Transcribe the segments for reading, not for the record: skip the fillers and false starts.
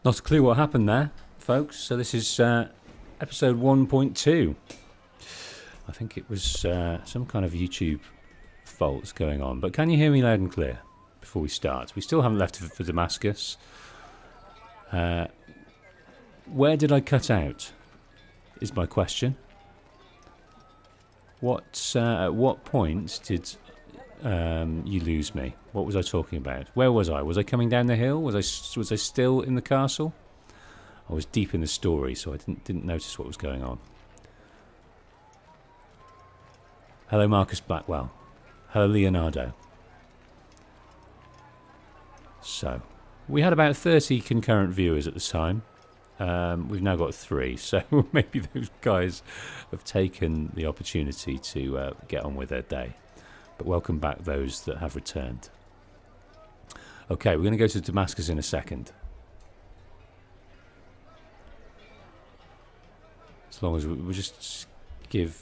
Not a clue what happened there, folks. So this is episode 1.2. I think it was some kind of YouTube faults going on. But can you hear me loud and clear before we start? We still haven't left for Damascus. Where did I cut out? Is my question. At what point did you lose me? What was I talking about? Where was I? Was I coming down the hill? Was I still in the castle? I was deep in the story, so I didn't notice what was going on. Hello, Marcus Blackwell. Hello, Leonardo. So, we had about 30 concurrent viewers at the time. We've now got 3, so maybe those guys have taken the opportunity to get on with their day. But welcome back those that have returned. Okay, we're going to go to Damascus in a second. As long as we just give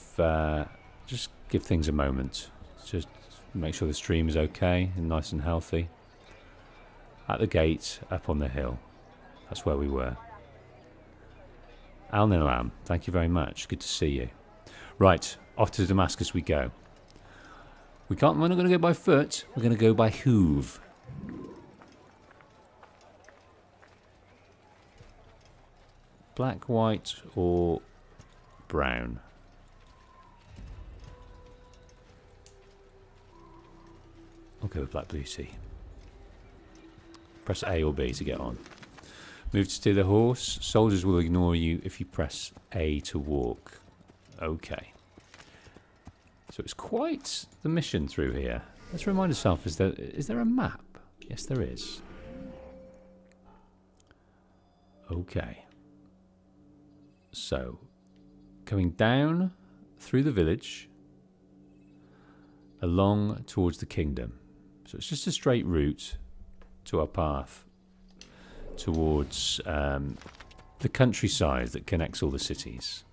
things a moment. Just make sure the stream is okay and nice and healthy. At the gate, up on the hill. That's where we were. Al Nilam, thank you very much. Good to see you. Right, off to Damascus we go. We're not going to go by foot. We're going to go by hoof. Black, white, or brown? I'll go with black, blue, C. Press A or B to get on. Move to steer the horse. Soldiers will ignore you if you press A to walk. Okay. So it's quite the mission through here. Let's remind ourselves, is there a map? Yes, there is. Okay. So, coming down through the village, along towards the kingdom. So it's just a straight route to our path towards the countryside that connects all the cities.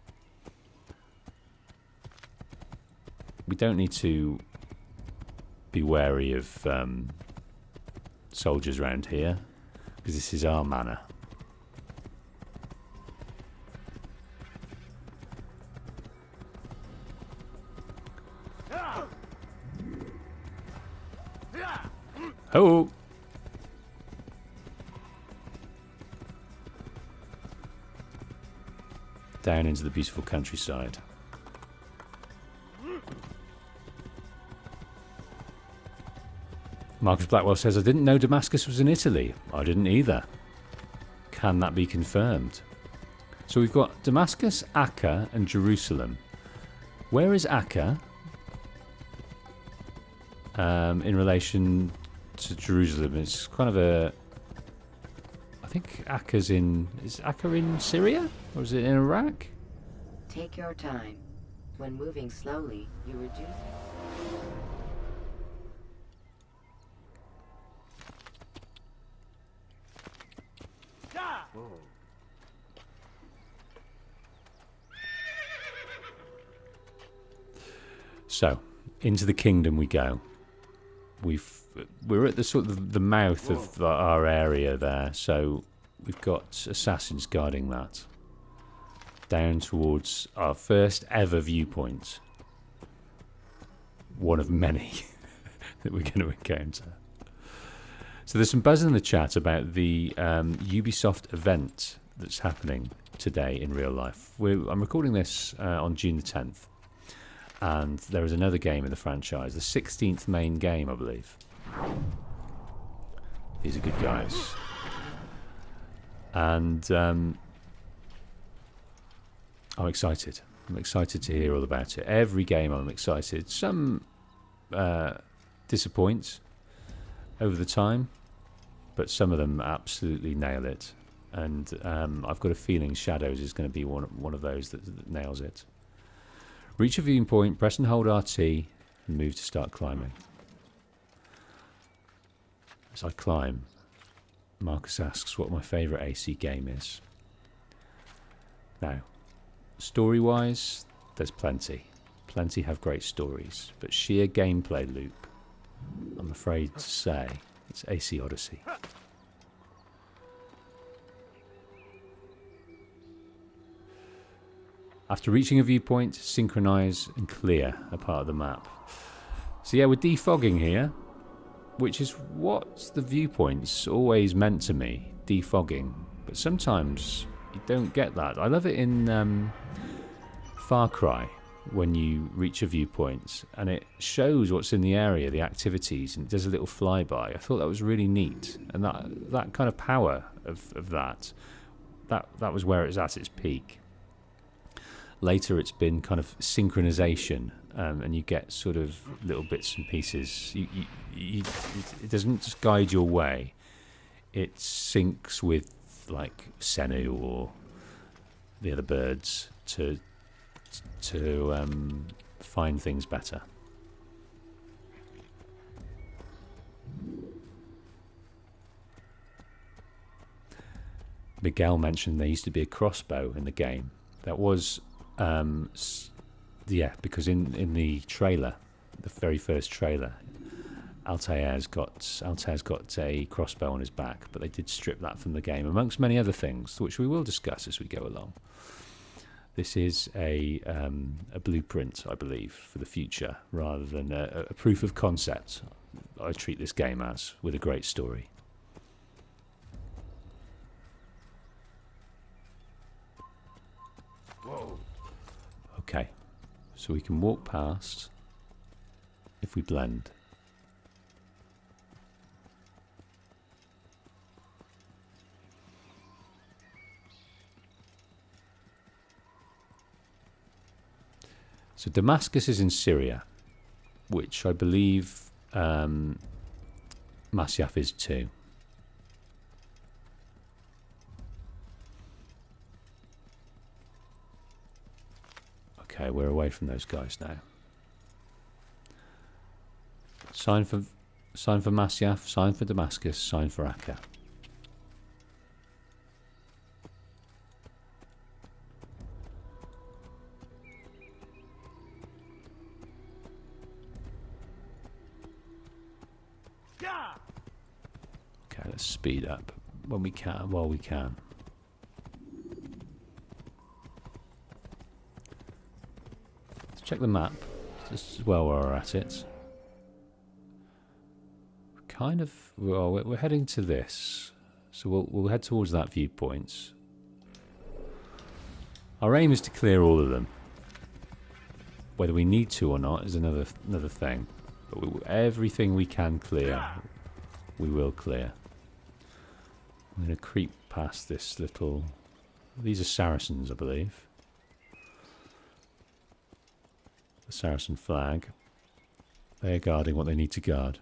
We don't need to be wary of soldiers around here, because this is our manor. Oh! Down into the beautiful countryside. Marcus Blackwell says, I didn't know Damascus was in Italy. I didn't either. Can that be confirmed? So we've got Damascus, Acre, and Jerusalem. Where is Acre in relation to Jerusalem? It's kind of a... I think Acre's in... Is Acre in Syria? Or is it in Iraq? Take your time. When moving slowly, you reduce... So, into the kingdom we go. We're at the sort of the mouth of our area there, so we've got assassins guarding that. Down towards our first ever viewpoint. One of many that we're going to encounter. So there's some buzz in the chat about the Ubisoft event that's happening today in real life. I'm recording this on June the 10th. And there is another game in the franchise, the 16th main game, I believe. These are good guys. And I'm excited. I'm excited to hear all about it. Every game I'm excited. Some disappoint over the time, but some of them absolutely nail it. And I've got a feeling Shadows is going to be one of those that nails it. Reach a viewpoint, press and hold RT, and move to start climbing. As I climb, Marcus asks what my favourite AC game is. Now, story-wise, there's plenty. Plenty have great stories, but sheer gameplay loop, I'm afraid to say, it's AC Odyssey. After reaching a viewpoint, synchronize and clear a part of the map. So yeah, we're defogging here, which is what the viewpoint's always meant to me, defogging. But sometimes you don't get that. I love it in Far Cry, when you reach a viewpoint and it shows what's in the area, the activities, and it does a little flyby. I thought that was really neat, and that kind of power of that was where it's at its peak. Later it's been kind of synchronization, and you get sort of little bits and pieces. It doesn't just guide your way, it syncs with like Senu or the other birds to find things better. Miguel mentioned there used to be a crossbow in the game. That was yeah, because in the trailer, the very first trailer, Altair's got a crossbow on his back, but they did strip that from the game, amongst many other things, which we will discuss as we go along. This is a blueprint, I believe, for the future, rather than a proof of concept. I treat this game as, with a great story. Whoa. Okay, so we can walk past if we blend. So Damascus is in Syria, which I believe Masyaf is too. Okay, we're away from those guys now. Sign for Masyaf, sign for Damascus, sign for Akka. Okay, let's speed up when we can, while we can. Let's check the map just as well while we're at it. Kind of, well, we're heading to this, so we'll head towards that viewpoint. Our aim is to clear all of them. Whether we need to or not is another thing. But everything we can clear, we will clear. I'm going to creep past this little... These are Saracens, I believe. The Saracen flag. They are guarding what they need to guard.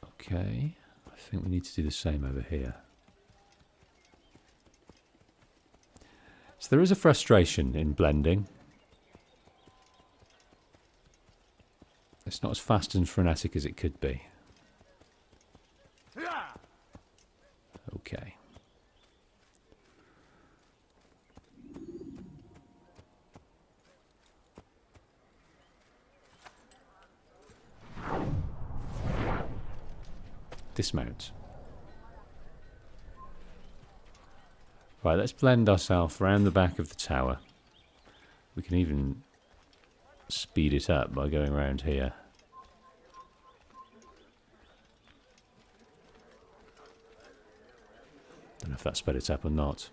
Okay, I think we need to do the same over here. So there is a frustration in blending. It's not as fast and frenetic as it could be. Okay. Dismount. Right, let's blend ourselves around the back of the tower. We can even speed it up by going around here. Don't know if that sped it up or not.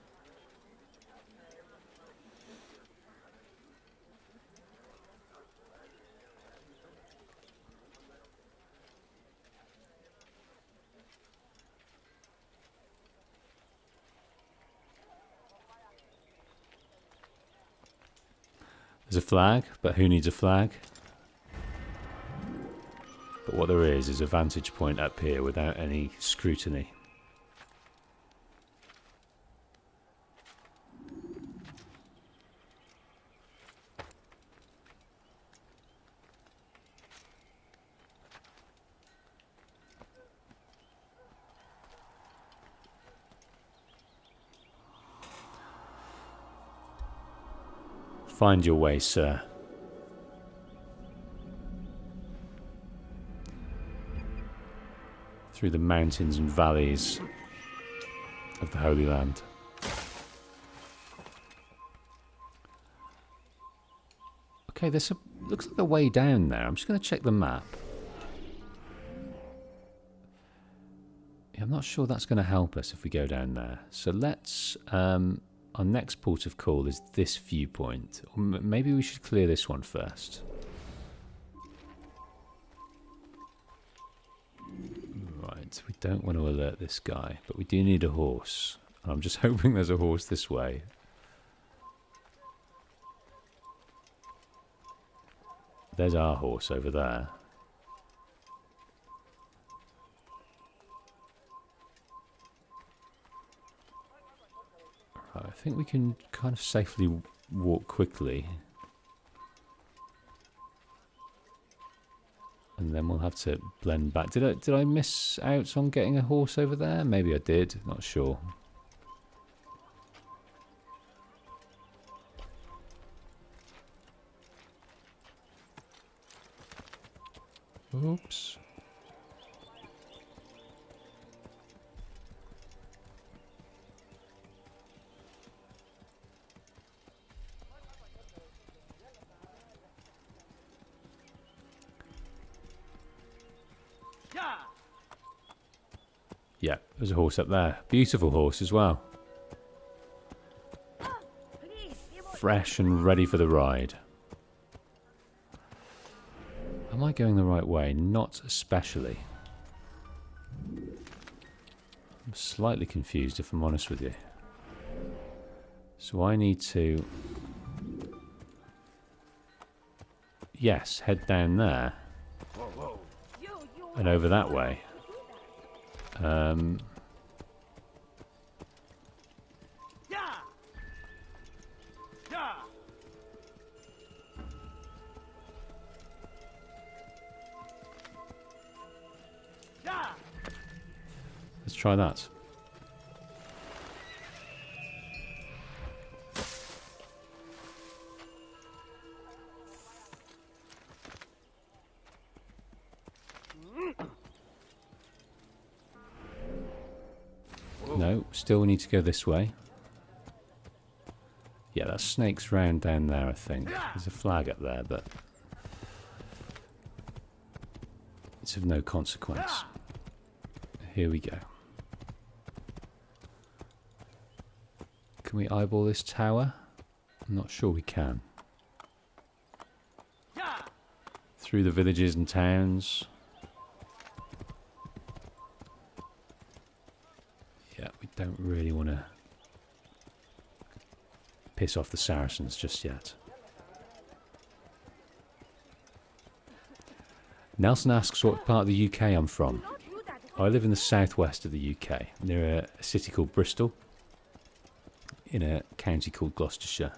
There's a flag, but who needs a flag? But what there is a vantage point up here without any scrutiny. Find your way, sir. through the mountains and valleys of the Holy Land. Okay, there's a looks like a way down there. I'm just going to check the map. Yeah, I'm not sure that's going to help us if we go down there. So let's... our next port of call is this viewpoint. Or maybe we should clear this one first. Right, we don't want to alert this guy, but we do need a horse. And I'm just hoping there's a horse this way. There's our horse over there. Right, I think we can kind of safely walk quickly. And then we'll have to blend back. Did I miss out on getting a horse over there? Maybe I did, not sure. Oops. Yeah, there's a horse up there. Beautiful horse as well. Fresh and ready for the ride. Am I going the right way? Not especially. I'm slightly confused if I'm honest with you. So I need to... Yes, head down there. And over that way. Let's try that. No, still we need to go this way. Yeah, that snake's round down there, I think. There's a flag up there, but it's of no consequence. Here we go. Can we eyeball this tower? I'm not sure we can. Through the villages and towns. Yeah, we don't really want to piss off the Saracens just yet. Nelson asks what part of the UK I'm from. I live in the southwest of the UK, near a city called Bristol, in a county called Gloucestershire,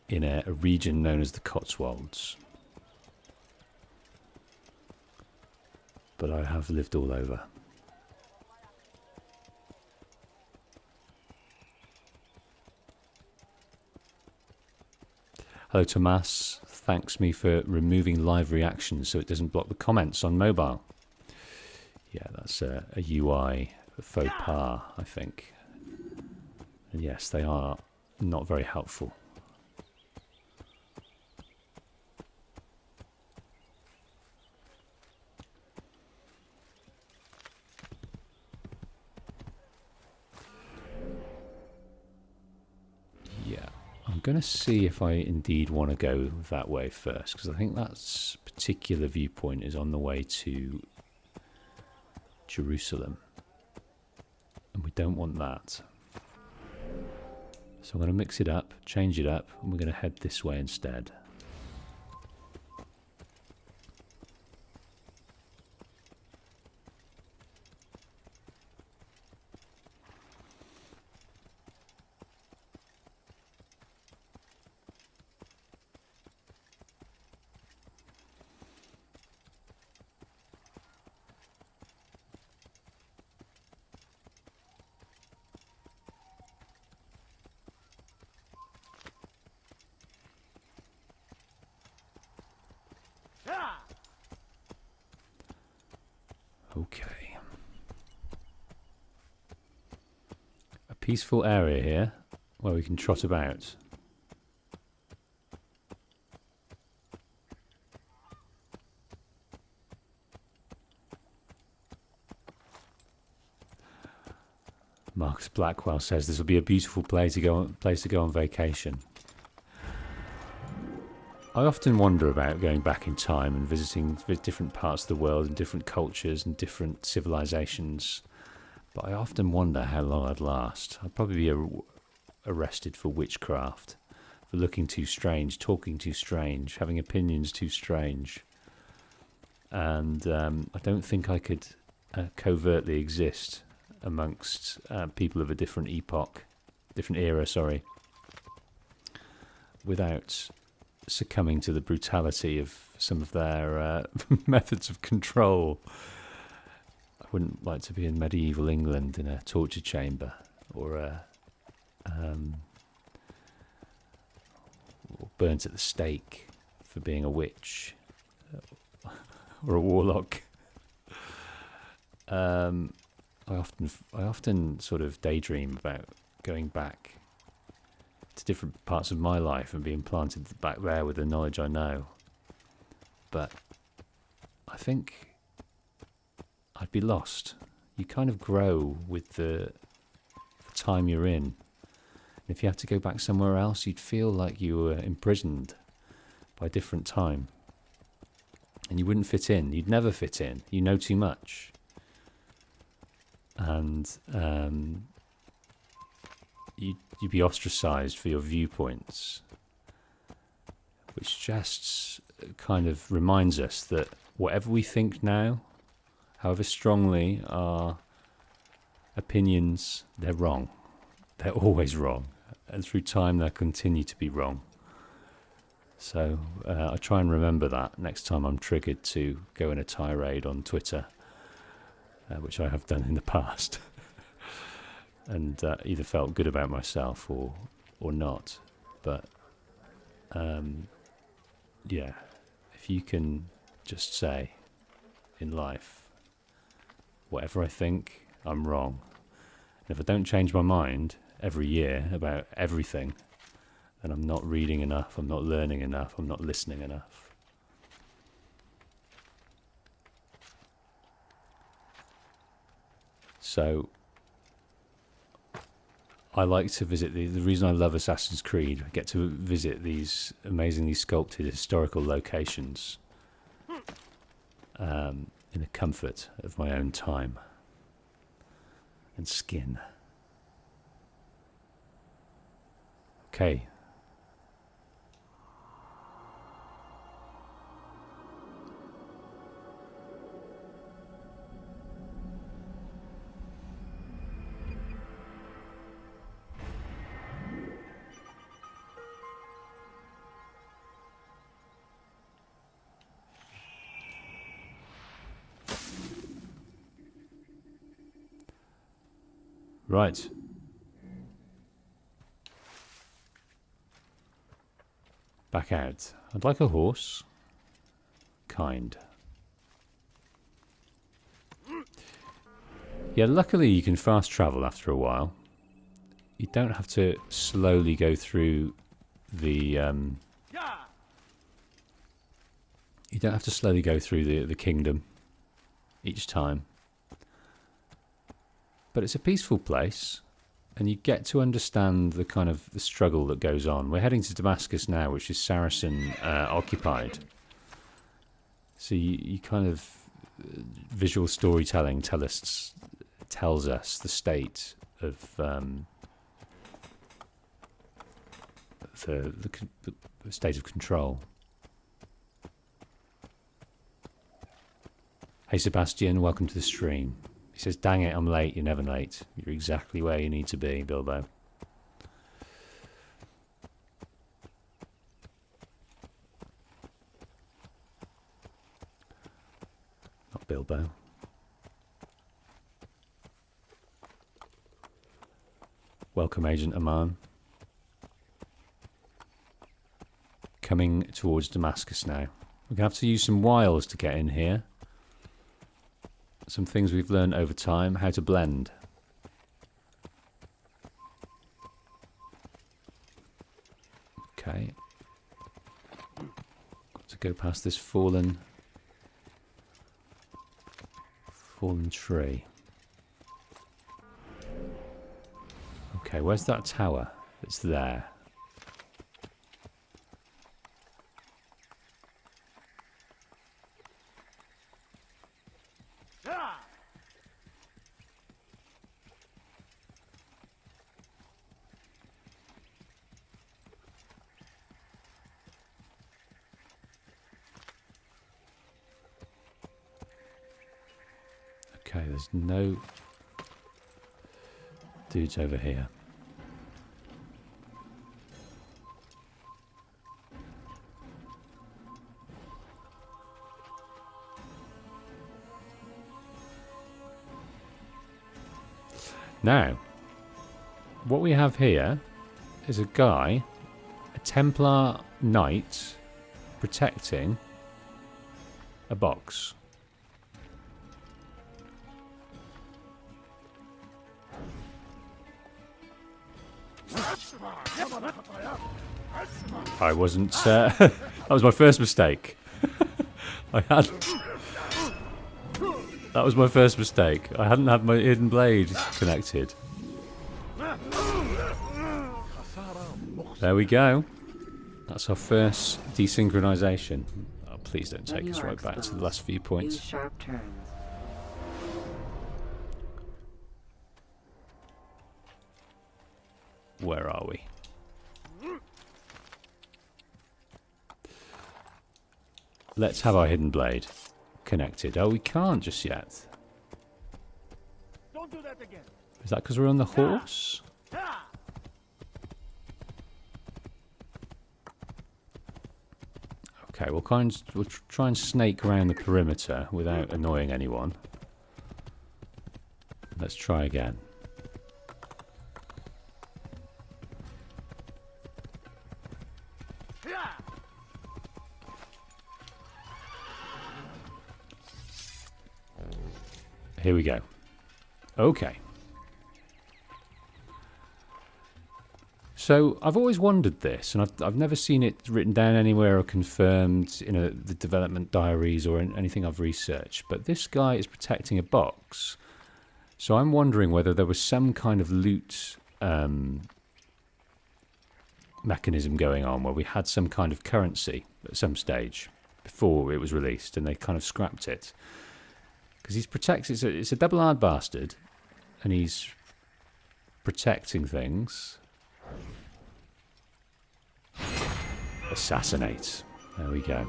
in a region known as the Cotswolds. But I have lived all over. Hello Tomas, thanks me for removing live reactions so it doesn't block the comments on mobile. Yeah, that's a UI faux pas, I think. And yes, they are not very helpful. Yeah, I'm going to see if I indeed want to go that way first, because I think that particular viewpoint is on the way to Jerusalem, and we don't want that. So I'm going to mix it up, change it up, and we're going to head this way instead. Okay. A peaceful area here where we can trot about. Marcus Blackwell says this will be a beautiful place to go on vacation. I often wonder about going back in time and visiting different parts of the world and different cultures and different civilizations, but I often wonder how long I'd last. I'd probably be arrested for witchcraft, for looking too strange, talking too strange, having opinions too strange, and I don't think I could covertly exist amongst people of a different era, without succumbing to the brutality of some of their methods of control. I wouldn't like to be in medieval England in a torture chamber, or burnt at the stake for being a witch or a warlock. I often sort of daydream about going back to different parts of my life and being planted back there with the knowledge I know. But I think I'd be lost. You kind of grow with the time you're in. If you had to go back somewhere else, you'd feel like you were imprisoned by a different time. And you wouldn't fit in. You'd never fit in. You know too much. And you'd be ostracized for your viewpoints, which just kind of reminds us that whatever we think now, however strongly our opinions, they're wrong. They're always wrong. And through time, they'll continue to be wrong. So I try and remember that next time I'm triggered to go in a tirade on Twitter, which I have done in the past, and either felt good about myself or not. But yeah, if you can just say in life, whatever I think, I'm wrong. And if I don't change my mind every year about everything, then I'm not reading enough, I'm not learning enough, I'm not listening enough. So I like to visit the reason I love Assassin's Creed, I get to visit these amazingly sculpted historical locations in the comfort of my own time and skin. Okay. Right. Back out. I'd like a horse. Kind. Yeah, luckily you can fast travel after a while. You don't have to slowly go through the the kingdom each time. But it's a peaceful place, and you get to understand the kind of the struggle that goes on. We're heading to Damascus now, which is Saracen occupied. So you kind of visual storytelling tells us the state of the state of control. Hey Sebastian, welcome to the stream. He says, dang it, I'm late. You're never late. You're exactly where you need to be, Bilbo. Not Bilbo. Welcome, Agent Aman. Coming towards Damascus now. We're going to have to use some wiles to get in here. some things we've learned over time. How to blend. Okay. Got to go past this fallen tree. Okay, where's that tower? It's there. Okay, there's no dudes over here. Now, what we have here is a guy, a Templar knight, protecting a box. I wasn't... that was my first mistake. That was my first mistake. I hadn't had my hidden blade connected. There we go. That's our first desynchronization. Oh, please don't take us right back to the last viewpoint. Use sharp turns. Where are we? Let's have our hidden blade connected. Oh, we can't just yet. Don't do that again. Is that because we're on the horse? Okay, we'll try and snake around the perimeter without annoying anyone. Let's try again. Here we go. Okay. So I've always wondered this, and I've never seen it written down anywhere or confirmed in the development diaries or in anything I've researched. But this guy is protecting a box, so I'm wondering whether there was some kind of loot mechanism going on where we had some kind of currency at some stage before it was released, and they kind of scrapped it. Because he's it's a double-eyed bastard, and he's protecting things. Assassinate. There we go.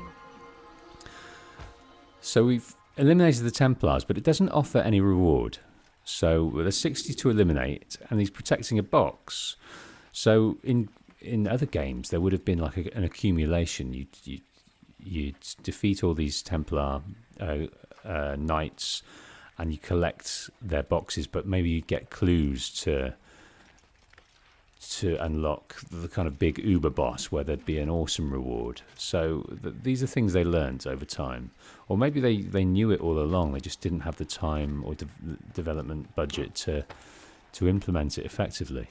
So we've eliminated the Templars, but it doesn't offer any reward. So there's 60 to eliminate, and he's protecting a box. So in other games, there would have been like an accumulation. You'd defeat all these Templar knights, and you collect their boxes, but maybe you'd get clues to unlock the kind of big uber boss where there'd be an awesome reward. So these are things they learned over time, or maybe they knew it all along, they just didn't have the time or development budget to implement it effectively.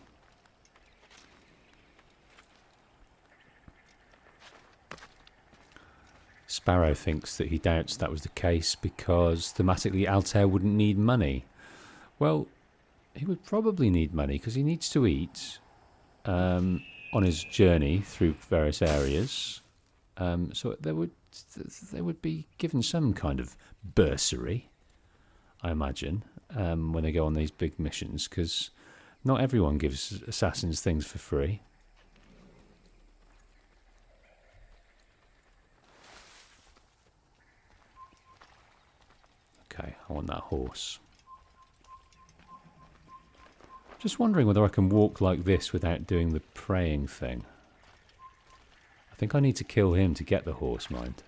Sparrow thinks that he doubts that was the case because thematically Altair wouldn't need money. Well, he would probably need money because he needs to eat on his journey through various areas. So they would be given some kind of bursary, I imagine, when they go on these big missions, because not everyone gives assassins things for free. Okay, I want that horse. Just wondering whether I can walk like this without doing the praying thing. I think I need to kill him to get the horse, mind.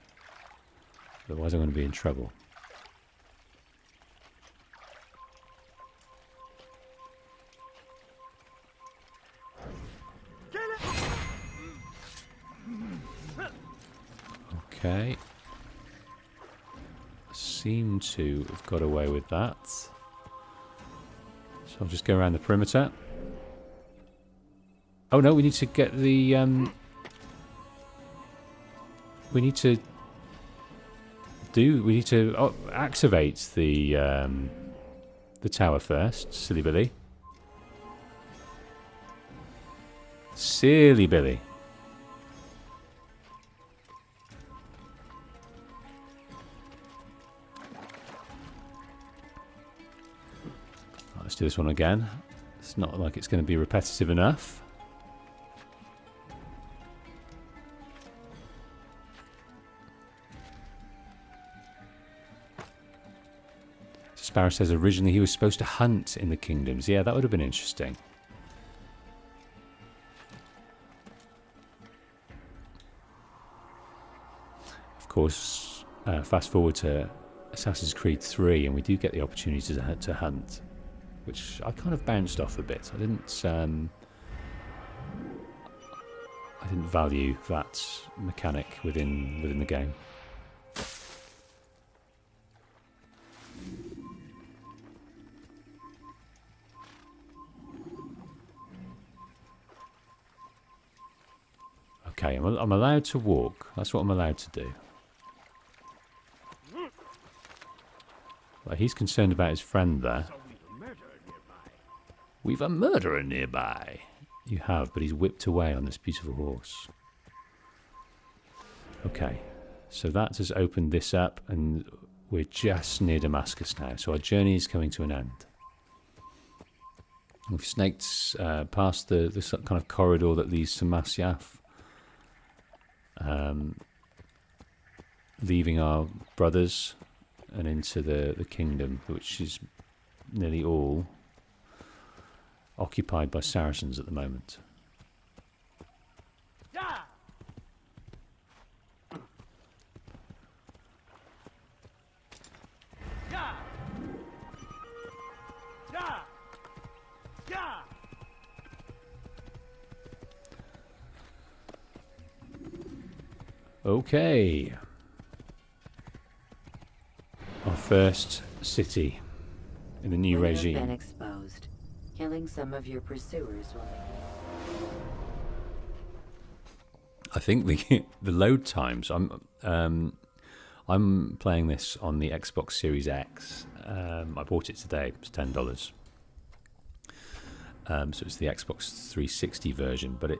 Otherwise I'm going to be in trouble. Okay. seem to have got away with that. So I'll just go around the perimeter. Oh no, we need to get the... we need to activate the tower first. Silly Billy. Silly Billy. Let's do this one again. It's not like it's going to be repetitive enough. Sparrow says originally he was supposed to hunt in the kingdoms. Yeah, that would have been interesting. Of course, fast forward to Assassin's Creed 3 and we do get the opportunity to hunt, which I kind of bounced off a bit. I didn't value that mechanic within the game. Okay, I'm allowed to walk. That's what I'm allowed to do. Well, he's concerned about his friend there. We've a murderer nearby. You have, but he's whipped away on this beautiful horse. Okay, so that has opened this up, and we're just near Damascus now. So our journey is coming to an end. We've snaked past this kind of corridor that leads to Masyaf. Leaving our brothers and into the kingdom, which is nearly all occupied by Saracens at the moment. Okay. Our first city in the new regime. You've been exposed. Killing some of your pursuers will... I think the load times. I'm playing this on the Xbox Series X. I bought it today. It's $10. So it's the Xbox 360 version, but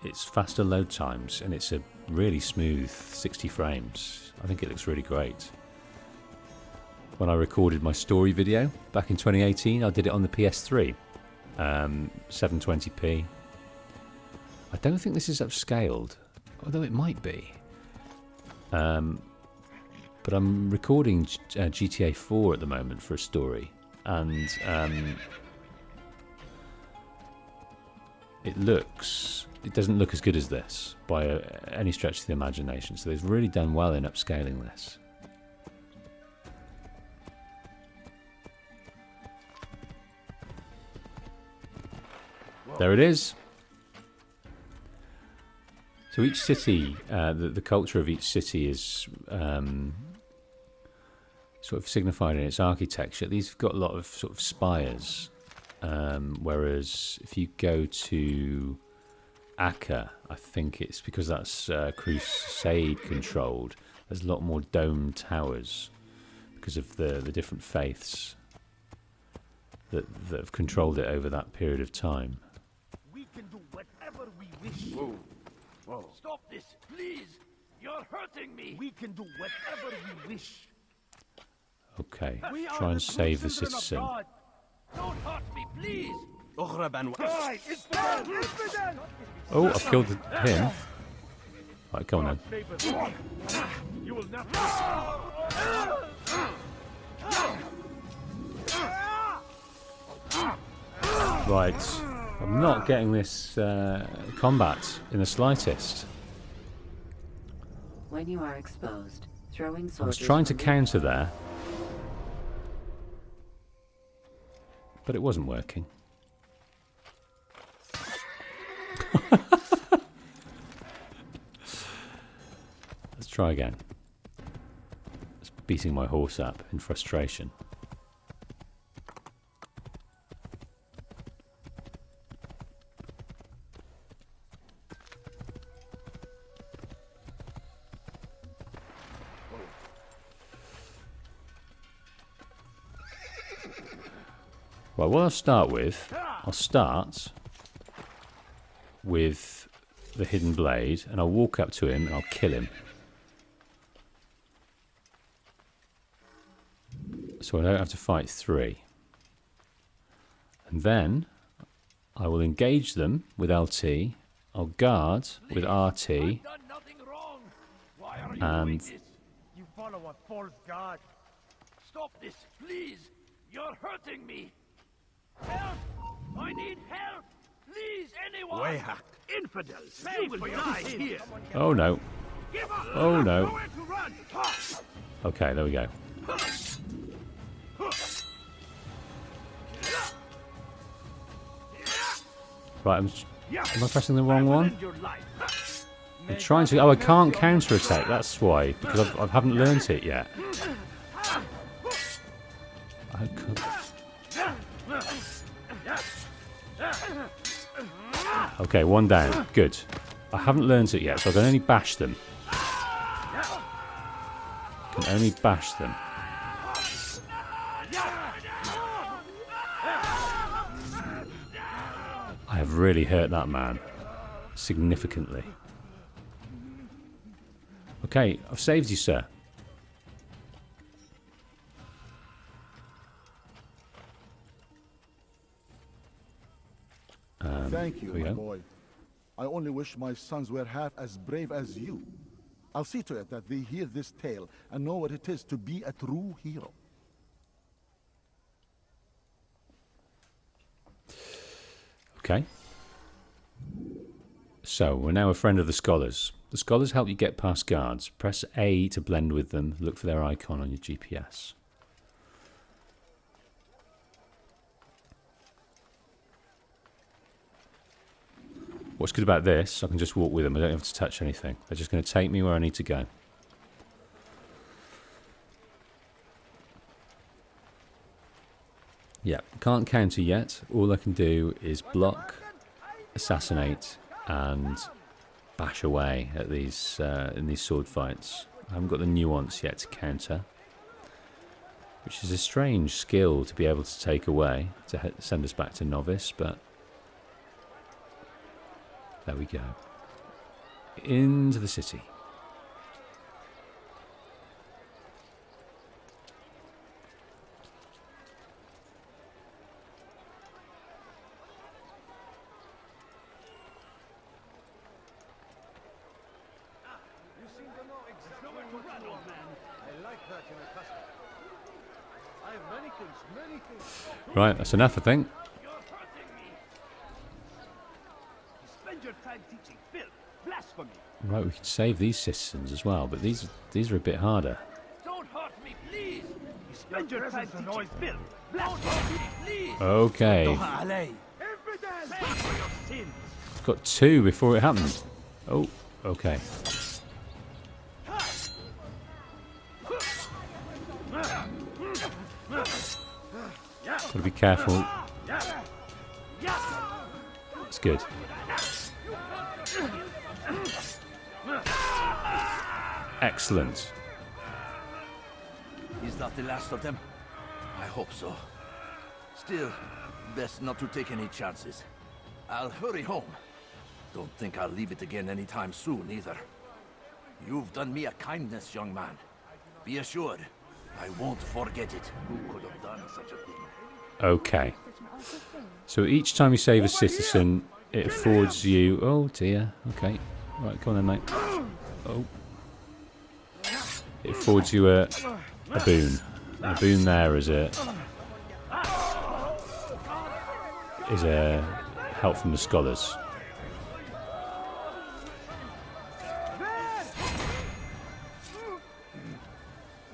it's faster load times and it's a really smooth 60 frames. I think it looks really great. When I recorded my story video back in 2018, I did it on the PS3, 720p. I don't think this is upscaled, although it might be. But I'm recording GTA 4 at the moment for a story, and it doesn't look as good as this by any stretch of the imagination. So they've really done well in upscaling this. There it is. So each city, the culture of each city is sort of signified in its architecture. These have got a lot of sort of spires, whereas if you go to Acre, I think it's because that's Crusade controlled. There's a lot more domed towers because of the different faiths that have controlled it over that period of time. We can do whatever we wish. Whoa. Whoa. Stop this, please. You're hurting me. We can do whatever we wish. Okay, try and save the citizen. Don't hurt me, please. Oh, I've killed him. Right, come on then. You will not. Right, I'm not getting this combat in the slightest. When you are exposed, throwing soldiers... I was trying to counter there, but it wasn't working. Let's try again. Let's beating my horse up in frustration. Right, what I'll start with the hidden blade, and I'll walk up to him and I'll kill him. So I don't have to fight 3. And then I will engage them with LT, I'll guard with RT, and you follow a false god. Stop this, please. You're hurting me. Help! I need help! Please, anyone! Way hacked. Infidels! You will die here! oh no, Give up! oh no. Nowhere to run! Okay, there we go. Right, am I pressing the wrong one? I'm trying to... Oh, I can't counter-attack, that's why. Because I haven't learnt it yet. I could... Okay, one down. Good. I haven't learnt it yet, so I can only bash them. Can only bash them. I have really hurt that man. Significantly. Okay, I've saved you, sir. Thank you, my boy. I only wish my sons were half as brave as you. I'll see to it that they hear this tale and know what it is to be a true hero. Okay. So, we're now a friend of the scholars. The scholars help you get past guards. Press A to blend with them. Look for their icon on your GPS. What's good about this, I can just walk with them. I don't have to touch anything. They're just going to take me where I need to go. Yeah, can't counter yet. All I can do is block, assassinate, and bash away at these in these sword fights. I haven't got the nuance yet to counter, which is a strange skill to be able to take away to send us back to novice, but there we go. Into the city. Right, that's enough, I think. Right, we can save these citizens as well, but these are a bit harder. Don't hurt me, please. You spend your time teaching Phil. Don't hurt me, please. Okay. I've got 2 before it happened. Oh, okay. Gotta be careful. That's good. Excellent. Is that the last of them? I hope so. Still, best not to take any chances. I'll hurry home. Don't think I'll leave it again anytime soon, either. You've done me a kindness, young man. Be assured, I won't forget it. Who could have done such a thing? Okay. So each time you save a citizen, it affords you... Oh dear. Okay. Right, come on then, mate. Oh. It affords you a boon. And a boon there is a help from the scholars.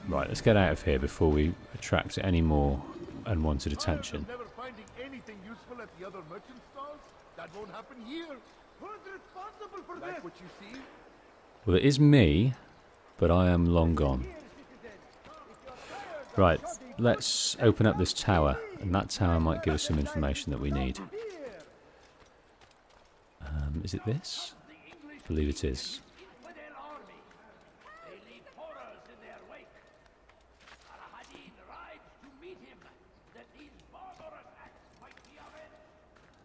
Right, let's get out of here before we attract any more unwanted attention. Never finding anything useful at the other merchant stalls? That won't happen here. Who's responsible for this? Like what you see? Well, it is me, but I am long gone. Right, let's open up this tower, and that tower might give us some information that we need. Is it this? I believe it is.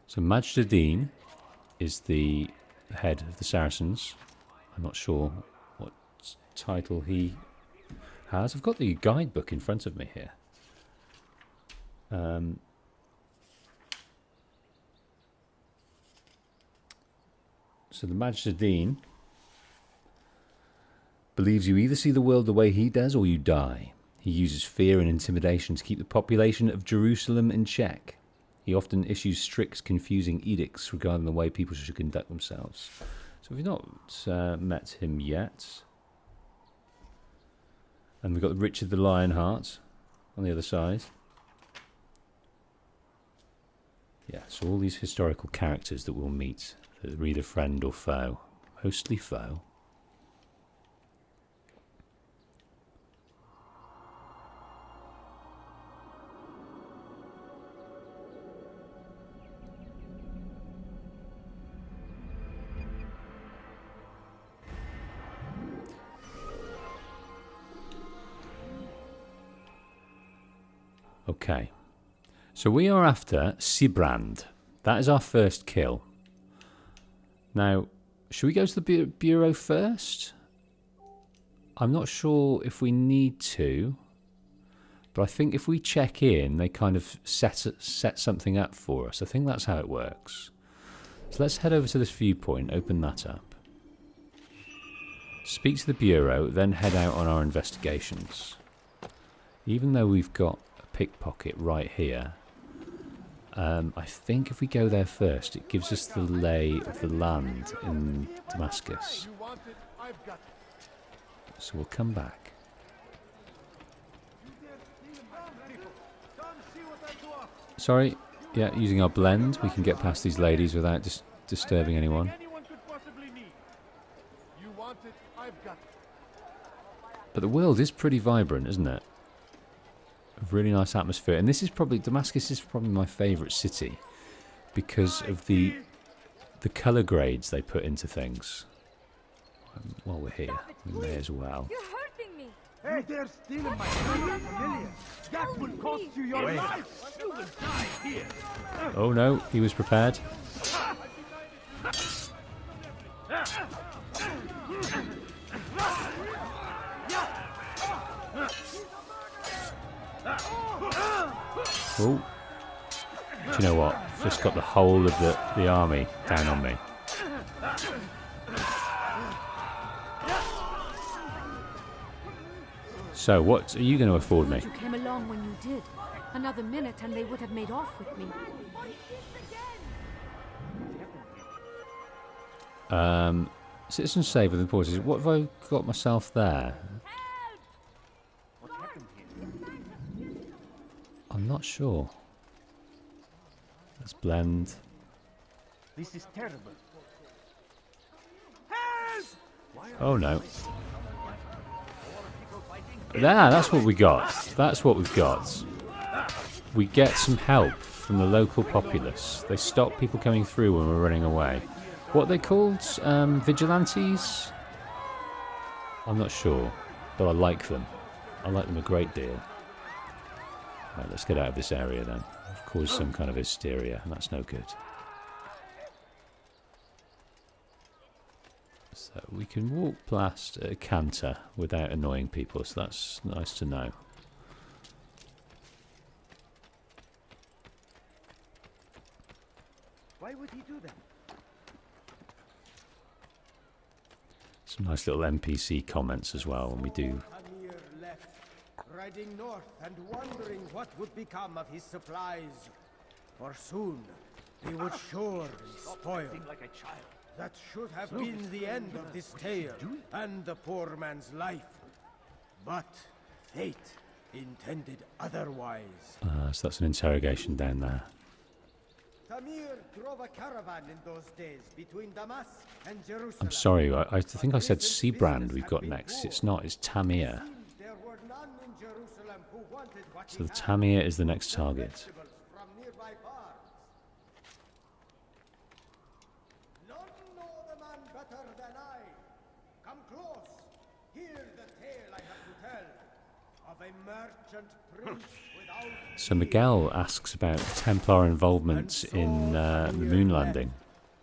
So Majd-ad-Din is the head of the Saracens. I'm not sure what title he has. I've got the guidebook in front of me here. So the Majd-ad-Din believes you either see the world the way he does or you die. He uses fear and intimidation to keep the population of Jerusalem in check. He often issues strict, confusing edicts regarding the way people should conduct themselves. So we've not met him yet. And we've got Richard the Lionheart on the other side. Yeah, so all these historical characters that we'll meet, that are either friend or foe. Mostly foe. Okay, so we are after Sibrand. That is our first kill. Now, should we go to the bureau first? I'm not sure if we need to, but I think if we check in, they kind of set something up for us. I think that's how it works. So let's head over to this viewpoint, open that up. Speak to the bureau, then head out on our investigations. Even though we've got pickpocket right here, I think if we go there first, it gives us the lay of the land in Damascus. So we'll come back. Sorry, yeah, using our blend we can get past these ladies without disturbing anyone. But the world is pretty vibrant, isn't it? A really nice atmosphere, and this is probably, Damascus is probably my favourite city because of the colour grades they put into things. While we're here, we may as well. You're hurting me. Hey, they're stealing my familiar. That will cost you your life. You will die here. Oh no, he was prepared. Oh, do you know what? Just got the whole of the army down on me. So, what are you going to afford me? You came along when you did. Another minute and they would have made off with me. Citizen save with importance. What have I got myself there? I'm not sure. Let's blend. This is terrible. Oh no. Yeah, that's what we got. That's what we've got. We get some help from the local populace. They stop people coming through when we're running away. What are they called? Vigilantes? I'm not sure, but I like them. I like them a great deal. Right, let's get out of this area then. I've caused some kind of hysteria, and that's no good. So we can walk past a canter without annoying people, so that's nice to know. Why would he do that? Some nice little NPC comments as well when we do. Tamir left, riding north and wondering what would become of his supplies. For soon, he would surely spoil. Like a child. That should have been the end of this tale and the poor man's life. But fate intended otherwise. So that's an interrogation down there. Tamir drove a caravan in those days between Damascus and Jerusalem. I'm sorry, I think I said Sibrand we've got next. It's not, it's Tamir. There were none in Jerusalem who wanted So the Tamir is the next target. None know the man better than I. Come close. Hear the tale I have to tell of a merchant prince without. So Miguel asks about Templar involvement in the moon landing.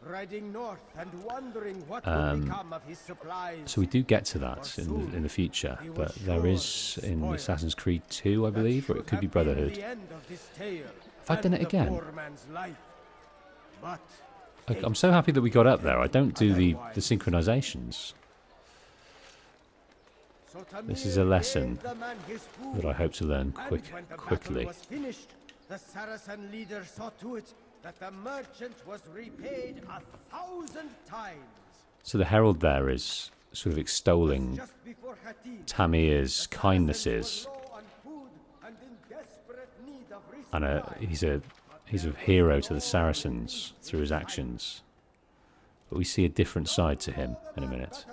Riding north and wondering what would become of his supplies. So we do get to that in the future, but there is in Assassin's Creed 2, I believe, or it could be Brotherhood. Have I done it again? I'm so happy that we got up there. I don't do the synchronizations. This is a lesson that I hope to learn quickly. The Saracen leader saw to it that the merchant was repaid 1,000 times. So the herald there is sort of extolling Tamir's kindnesses, and he's a hero to the Saracens through his actions. But we see a different side to him in a minute.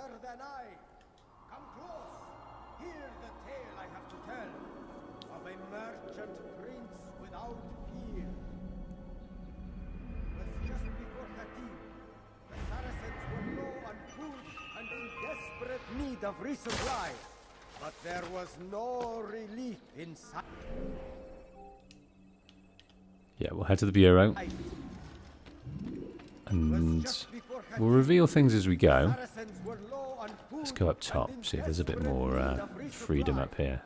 Of resupply, but there was no relief in sight. Yeah, we'll head to the Bureau, and we'll reveal things as we go. Let's go up top, see if there's a bit more freedom up here.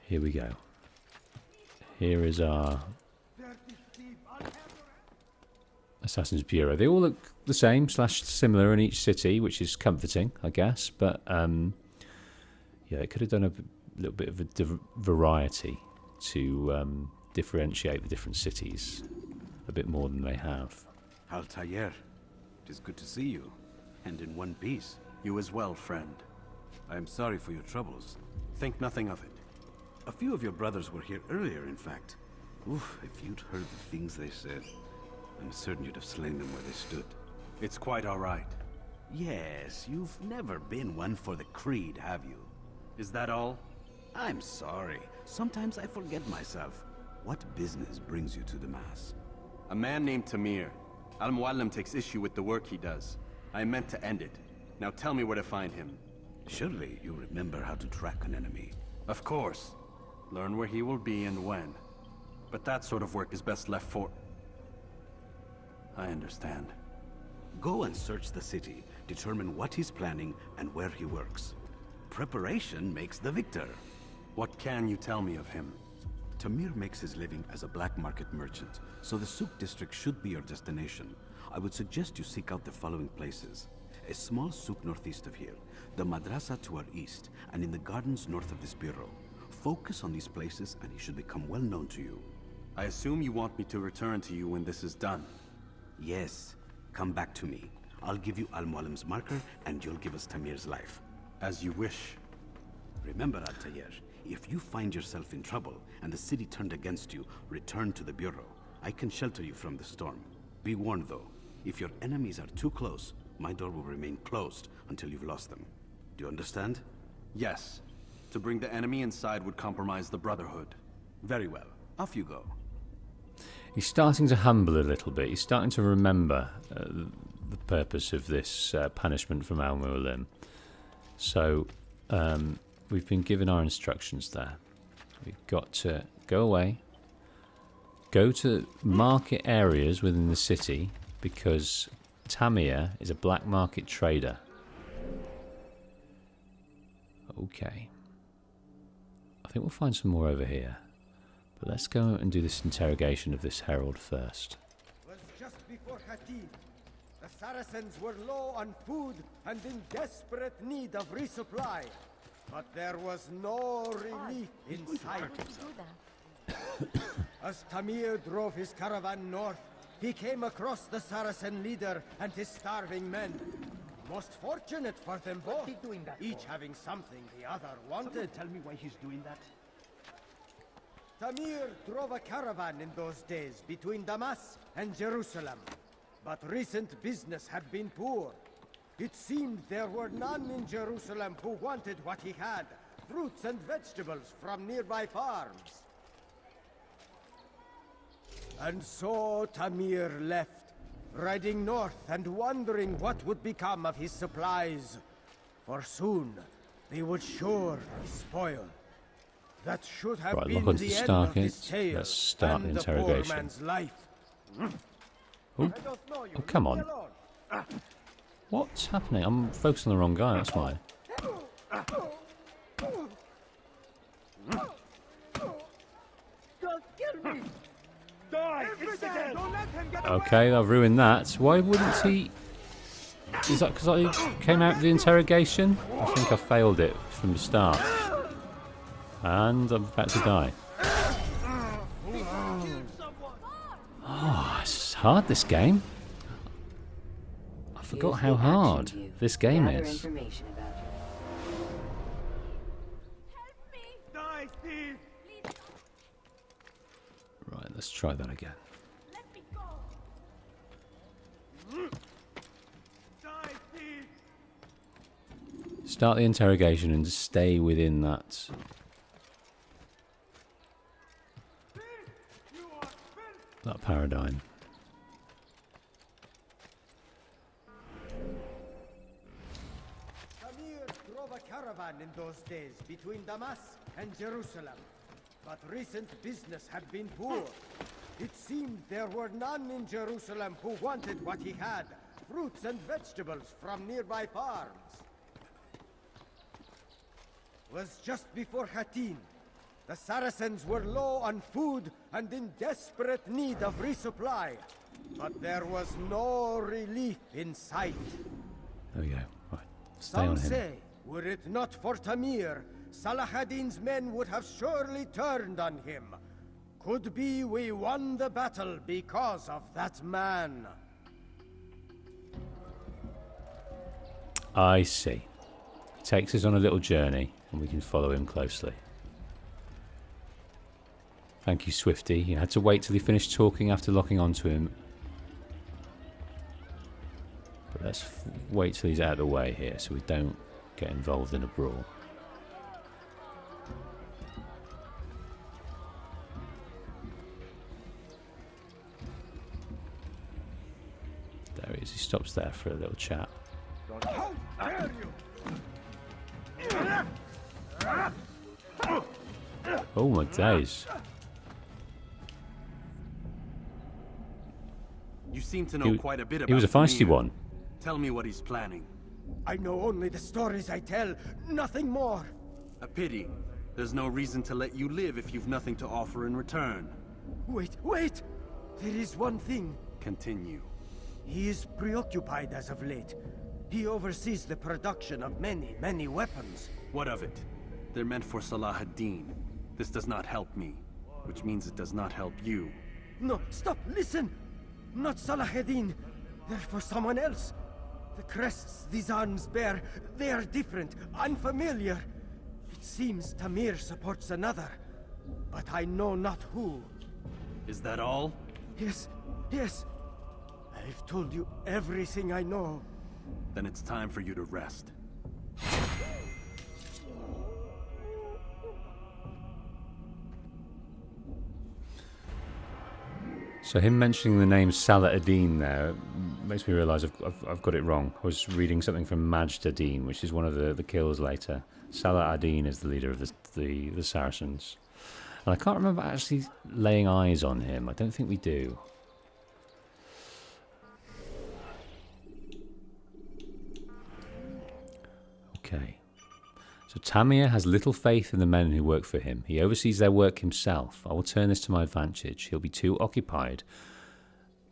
Here we go. Here is our Assassin's Bureau. They all look the same / similar in each city, which is comforting, I guess. But yeah, it could have done a little bit of a variety to differentiate the different cities a bit more than they have. Altair, it is good to see you, and in one piece. You as well, friend. I am sorry for your troubles. Think nothing of it. A few of your brothers were here earlier, in fact. Oof, if you'd heard the things they said, I'm certain you'd have slain them where they stood. It's quite all right. Yes, you've never been one for the creed, have you? Is that all? I'm sorry. Sometimes I forget myself. What business brings you to Damascus? A man named Tamir. Al-Muallim takes issue with the work he does. I meant to end it. Now tell me where to find him. Surely you remember how to track an enemy. Of course. Learn where he will be and when. But that sort of work is best left for... I understand. Go and search the city, determine what he's planning and where he works. Preparation makes the victor. What can you tell me of him? Tamir makes his living as a black market merchant, so the souk district should be your destination. I would suggest you seek out the following places. A small souk northeast of here, the madrasa to our east, and in the gardens north of this bureau. Focus on these places and he should become well known to you. I assume you want me to return to you when this is done. Yes. Come back to me. I'll give you Al-Muallim's marker, and you'll give us Tamir's life. As you wish. Remember, Altair, if you find yourself in trouble, and the city turned against you, return to the Bureau. I can shelter you from the storm. Be warned, though. If your enemies are too close, my door will remain closed until you've lost them. Do you understand? Yes. To bring the enemy inside would compromise the Brotherhood. Very well. Off you go. He's starting to humble a little bit. He's starting to remember the purpose of this punishment from Al-Muallim. So we've been given our instructions there. We've got to go away, go to market areas within the city, because Tamir is a black market trader. Okay. I think we'll find some more over here. But let's go and do this interrogation of this herald first. It was just before Khatib. The Saracens were low on food and in desperate need of resupply. But there was no relief in sight. As Tamir drove his caravan north, he came across the Saracen leader and his starving men. Most fortunate for them both, each having something the other wanted. Tell me why he's doing that? Tamir drove a caravan in those days between Damascus and Jerusalem. But recent business had been poor. It seemed there were none in Jerusalem who wanted what he had. Fruits and vegetables from nearby farms. And so Tamir left, riding north and wondering what would become of his supplies. For soon, they would surely spoil. That should have Right, been look onto the the end star of this kit. tale Let's start and the the poor interrogation. man's life. Oh, come on. What's happening? I'm focused on the wrong guy, that's why. Don't kill me! Die! Infidel! Don't let him get Okay, I've ruined that. Why wouldn't he... Is that because I came out of the interrogation? I think I failed it from the start. And I'm about to die. Oh, it's hard, this game. I forgot how hard this game Gather is. information about you. Die, thief! Right, let's try that again. Die, thief! Start the interrogation and stay within that. That paradigm. Tamir drove a caravan in those days between Damascus and Jerusalem. But recent business had been poor. It seemed there were none in Jerusalem who wanted what he had. Fruits and vegetables from nearby farms. Was just before Hattin. The Saracens were low on food and in desperate need of resupply. But there was no relief in sight. There we go. Right, stay on Some him. say, were it not for Tamir, Salah ad-Din's men would have surely turned on him. Could be we won the battle because of that man. I see. He takes us on a little journey and we can follow him closely. Thank you, Swifty. You had to wait till he finished talking after locking onto him. But let's wait till he's out of the way here so we don't get involved in a brawl. There he is. He stops there for a little chat. How dare you! Oh my days. You seem to know quite a bit about He was a feisty Tamir. one. Tell me what he's planning. I know only the stories I tell, nothing more. A pity. There's no reason to let you live if you've nothing to offer in return. Wait, wait! There is one thing. Continue. He is preoccupied as of late. He oversees the production of many, many weapons. What of it? They're meant for Salah ad-Din. This does not help me, which means it does not help you. No, stop, listen! Not Salah ad-Din. They're for someone else. The crests these arms bear, they are different, unfamiliar. It seems Tamir supports another, but I know not who. Is that all? Yes, yes. I've told you everything I know. Then it's time for you to rest. So him mentioning the name Salah ad-Din there makes me realise I've got it wrong. I was reading something from Majd ad-Din, which is one of the kills later. Salah ad-Din is the leader of the Saracens. And I can't remember actually laying eyes on him. I don't think we do. Okay. So Tamir has little faith in the men who work for him. He oversees their work himself. I will turn this to my advantage. He'll be too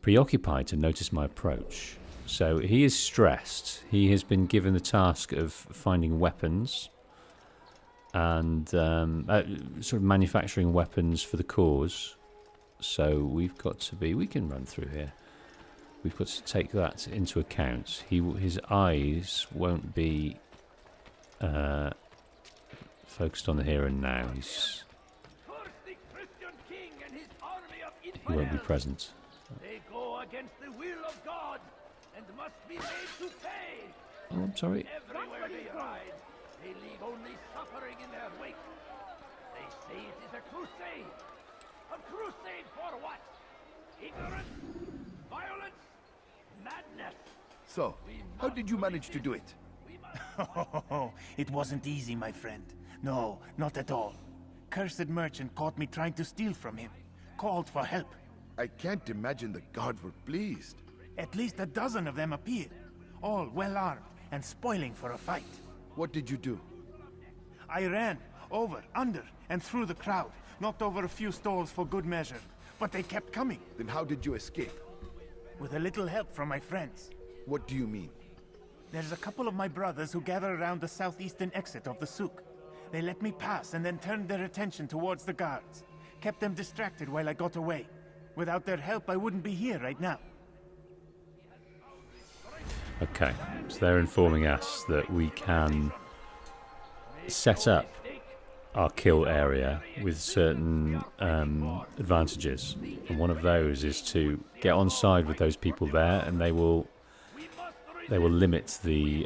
preoccupied to notice my approach. So he is stressed. He has been given the task of finding weapons and sort of manufacturing weapons for the cause. So we've got to be... We can run through here. We've got to take that into account. His eyes won't be... focused on the here and now. He won't be present. They go against the will of God. and must be made to pay. Oh, I'm sorry. Everywhere they ride, they leave only suffering in their wake. They say it is a crusade. A crusade for what? Ignorance? Violence? Madness? So, how did you manage to do it? Oh, it wasn't easy, my friend. No, not at all. Cursed merchant caught me trying to steal from him. Called for help. I can't imagine the guards were pleased. At least a dozen of them appeared. All well armed and spoiling for a fight. What did you do? I ran over, under, and through the crowd. Knocked over a few stalls for good measure. But they kept coming. Then how did you escape? With a little help from my friends. What do you mean? There's a couple of my brothers who gather around the southeastern exit of the souk. They let me pass and then turned their attention towards the guards. Kept them distracted while I got away. Without their help, I wouldn't be here right now. Okay, so they're informing us that we can set up our kill area with certain advantages, and one of those is to get on side with those people there, and they will limit the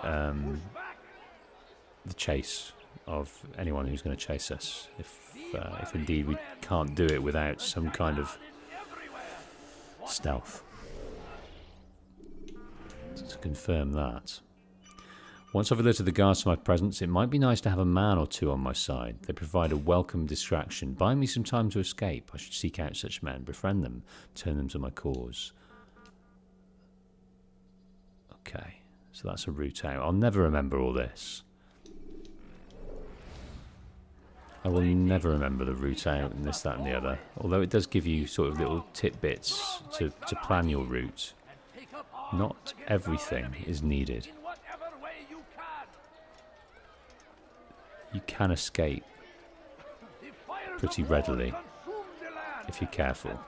chase of anyone who's going to chase us, if indeed we can't do it without some kind of stealth. So to confirm that. Once I've alerted the guards to my presence, it might be nice to have a man or two on my side. They provide a welcome distraction. Buy me some time to escape. I should seek out such men, befriend them, turn them to my cause. Okay, so that's a route out. I'll never remember all this. I will never remember the route out and this, that and the other. Although it does give you sort of little tidbits to plan your route. Not everything is needed. You can escape pretty readily if you're careful.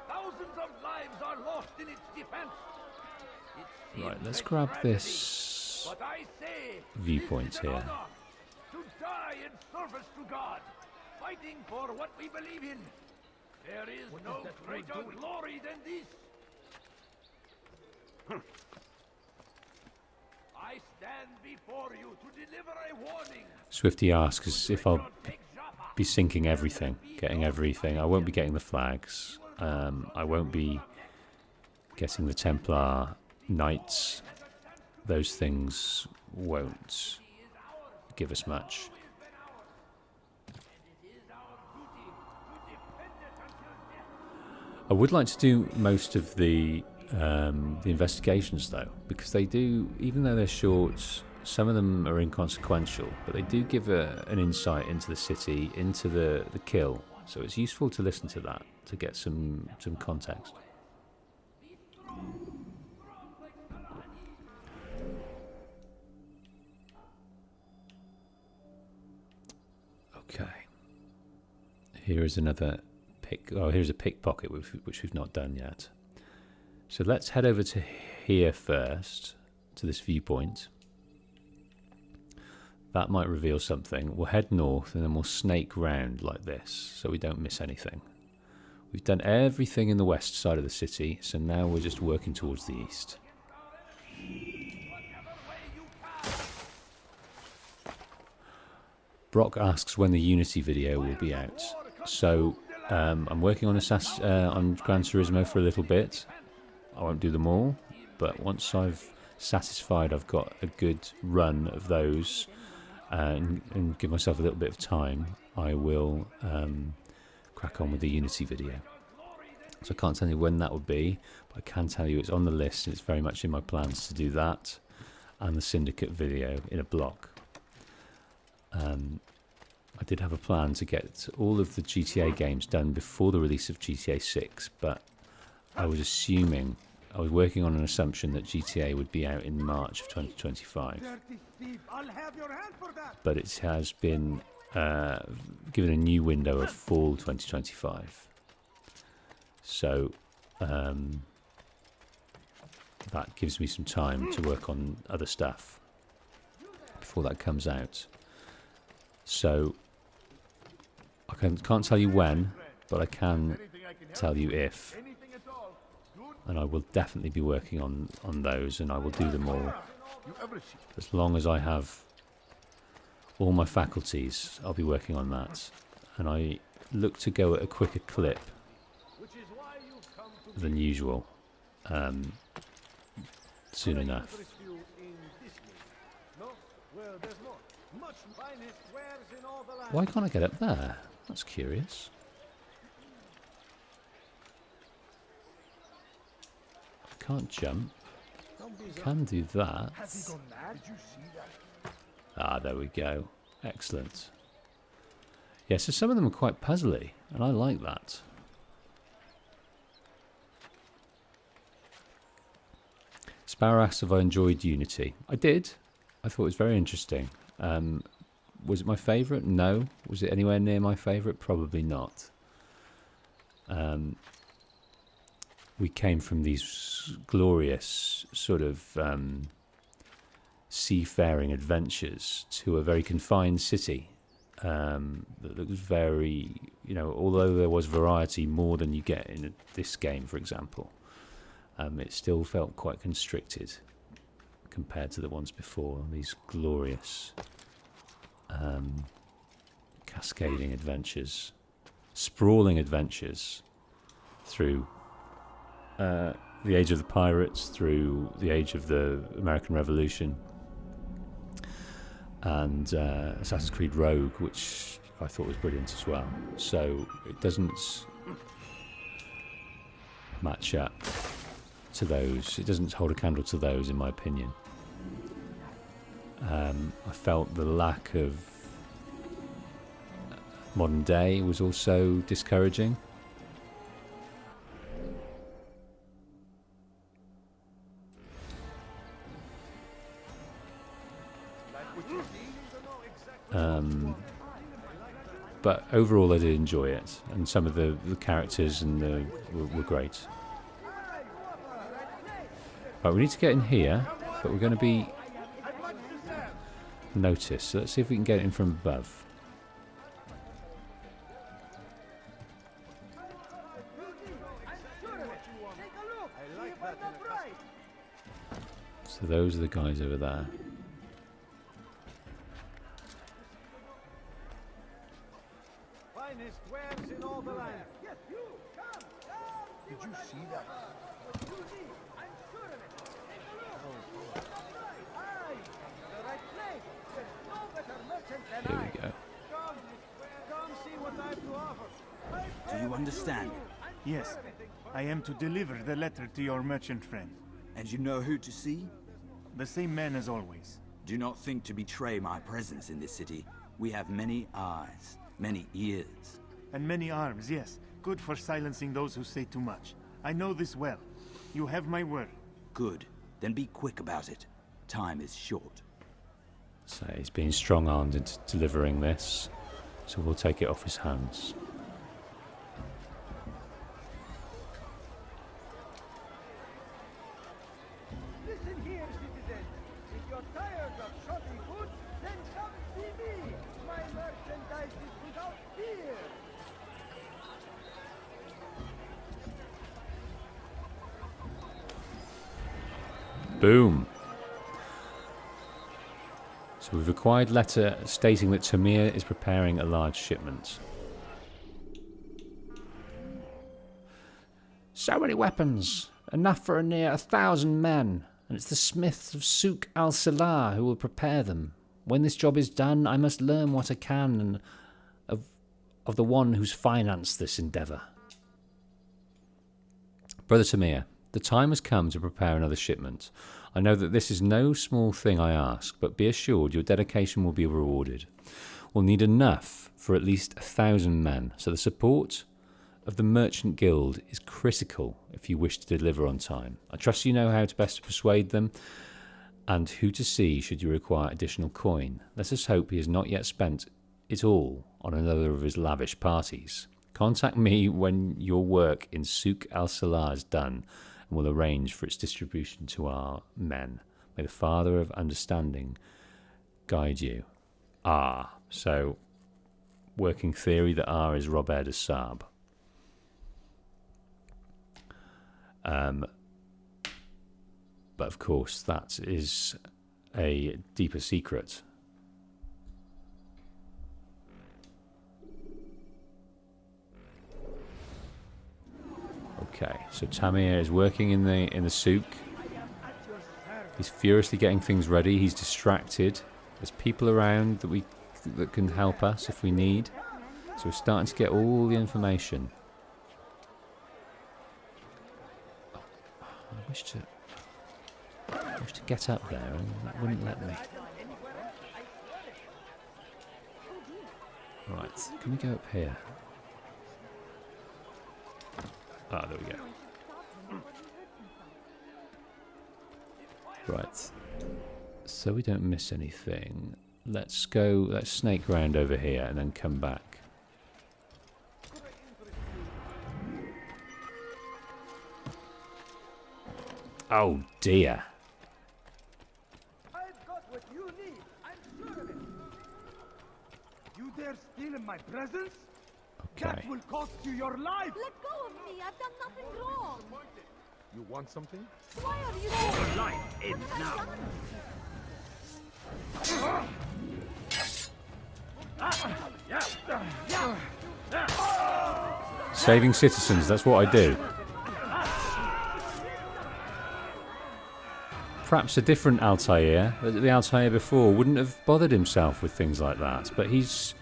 Right, let's grab this viewpoint here. To die in service to God, fighting for what we believe in. There is no greater glory than this. I stand before you to deliver a warning. Swifty asks if I'll be sinking everything, getting everything. I won't be getting the flags. I won't be getting the Templar Knights. Those things won't give us much. I would like to do most of the investigations though, because they do, even though they're short, some of them are inconsequential, but they do give an insight into the city, into the kill. So it's useful to listen to that to get some context. Okay. Here is another pick. Oh, here's a pickpocket which we've not done yet. So let's head over to here first, to this viewpoint. That might reveal something. We'll head north and then we'll snake round like this so we don't miss anything. We've done everything in the west side of the city, so now we're just working towards the east. Brock asks when the Unity video will be out. So I'm working on Gran Turismo for a little bit. I won't do them all, but once I've satisfied I've got a good run of those and give myself a little bit of time, I will crack on with the Unity video. So I can't tell you when that will be, but I can tell you it's on the list and it's very much in my plans to do that and the Syndicate video in a block. I did have a plan to get all of the GTA games done before the release of GTA 6, but I was working on an assumption that GTA would be out in March of 2025. But it has been given a new window of fall 2025. So that gives me some time to work on other stuff before that comes out. So I can't tell you when, but I can tell you if. and I will definitely be working on those, and I will do them all. As long as I have all my faculties, I'll be working on that. And I look to go at a quicker clip than usual soon enough. Why can't I get up there? That's curious. I can't jump. Can do that. Ah, there we go. Excellent. Yeah, so some of them are quite puzzly, and I like that. Sparrow asks if I enjoyed Unity. I did. I thought it was very interesting. Was it my favourite? No. Was it anywhere near my favourite? Probably not. We came from these glorious sort of seafaring adventures to a very confined city that looks very, you know, although there was variety more than you get in this game, for example, it still felt quite constricted compared to the ones before. These glorious cascading adventures, sprawling adventures through the age of the pirates, through the age of the American Revolution, and Assassin's Creed Rogue, which I thought was brilliant as well. So it doesn't match up to those. It doesn't hold a candle to those, in my opinion. I felt the lack of modern day was also discouraging. But overall I did enjoy it, and some of the characters and were great. Right, we need to get in here, but we're going to be noticed, so let's see if we can get in from above. So those are the guys over there. Did you see that? Here we go. Do you understand? Yes, I am to deliver the letter to your merchant friend. And you know who to see? The same man as always. Do not think to betray my presence in this city. We have many eyes, many ears. And many arms, yes. Good for silencing those who say too much. I know this well. You have my word. Good. Then be quick about it. Time is short. So he's being strong-armed into delivering this, so we'll take it off his hands. Listen here, citizen. If you're tired of shoddy food, then come see me. My merchandise is without fear. Boom. So we've acquired letter stating that Tamir is preparing a large shipment. So many weapons, enough for near 1,000 men, and it's the smiths of Souk al-Salah who will prepare them. When this job is done, I must learn what I can of the one who's financed this endeavour. Brother Tamir, the time has come to prepare another shipment. I know that this is no small thing I ask, but be assured your dedication will be rewarded. We'll need enough for at least 1,000 men, so the support of the Merchant Guild is critical if you wish to deliver on time. I trust you know how to best persuade them, and who to see should you require additional coin. Let us hope he has not yet spent it all on another of his lavish parties. Contact me when your work in Souk al-Salah is done, and we'll arrange for its distribution to our men. May the Father of Understanding guide you. Ah, so working theory that R is Robert de Saab. But of course, that is a deeper secret. Okay, so Tamir is working in the souk. He's furiously getting things ready. He's distracted. There's people around that can help us if we need. So we're starting to get all the information. Oh, I wish to get up there, and that wouldn't let me. Right, can we go up here? Ah, there we go. Right, so we don't miss anything. Let's snake round over here and then come back. Oh dear. I've got what you need. I'm sure of it. You dare steal in my presence? Okay. That will cost you your life. Let go of me! I've done nothing wrong! You want something? Why are you... Your life ends now. Saving citizens, that's what I do. Perhaps a different Altair, the Altair before, wouldn't have bothered himself with things like that. But he's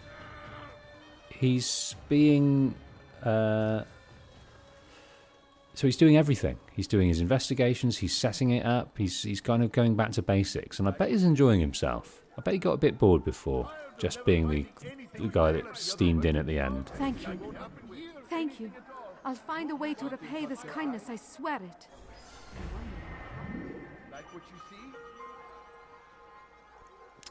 being... So he's doing everything. He's doing his investigations, he's setting it up, he's kind of going back to basics. And I bet he's enjoying himself. I bet he got a bit bored before, just being the guy that steamed in at the end. Thank you. Thank you. I'll find a way to repay this kindness, I swear it.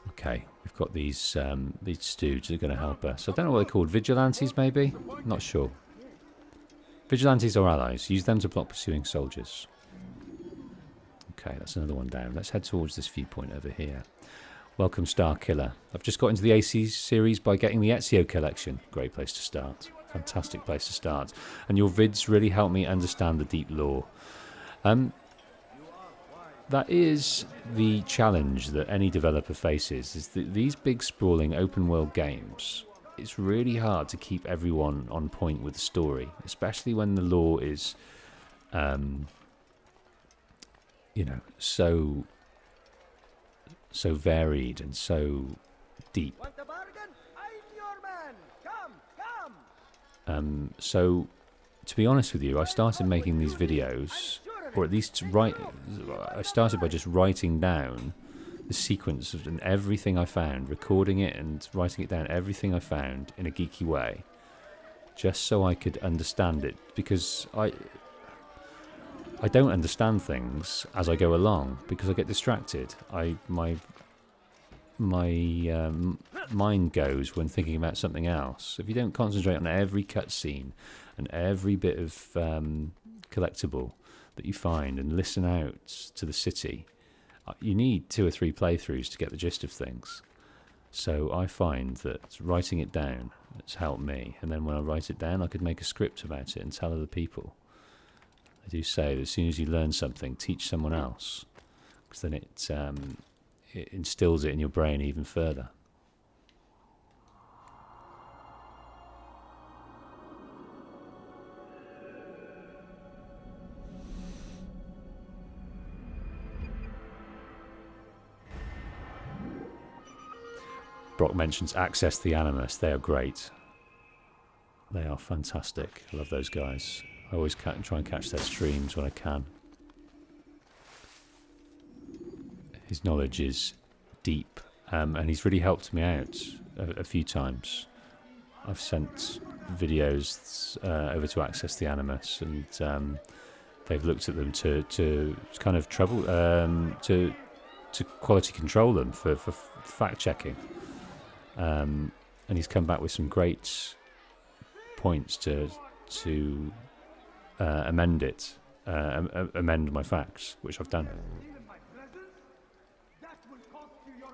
Okay, we've got these stooges that are going to help us. I don't know what they're called. Vigilantes, maybe? Not sure. Vigilantes are allies. Use them to block pursuing soldiers. Okay, that's another one down. Let's head towards this viewpoint over here. Welcome, Star Killer. I've just got into the AC series by getting the Ezio collection. Great place to start. Fantastic place to start. And your vids really help me understand the deep lore. That is the challenge that any developer faces, is that these big sprawling open world games, it's really hard to keep everyone on point with the story, especially when the lore is, so varied and so deep. Want a bargain? I'm your man. Come. So, to be honest with you, I started making these videos, or at least I started by just writing down the sequence of everything I found, recording it and writing it down, everything I found in a geeky way, just so I could understand it, because I don't understand things as I go along, because I get distracted. My mind goes when thinking about something else. If you don't concentrate on every cutscene and every bit of collectible that you find and listen out to the city, you need 2 or 3 playthroughs to get the gist of things. So I find that writing it down has helped me, and then when I write it down I could make a script about it and tell other people. I do say that as soon as you learn something, teach someone else, because then it instills it in your brain even further. Brock mentions Access the Animus. They are great. They are fantastic. I love those guys. I always try and catch their streams when I can. His knowledge is deep, and he's really helped me out a few times. I've sent videos over to Access the Animus, and they've looked at them to kind of to quality control them for fact checking. And he's come back with some great points to amend it, amend my facts, which I've done.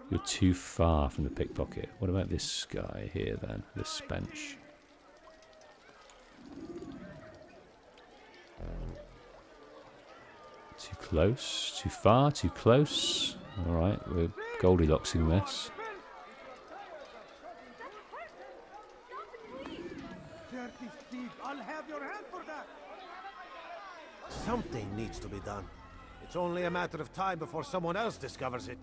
You're too far from the pickpocket. What about this guy here then? This bench. Too close, too far, too close. Alright, we're Goldilocksing this. I'll have your hand for that. Something needs to be done. It's only a matter of time before someone else discovers it.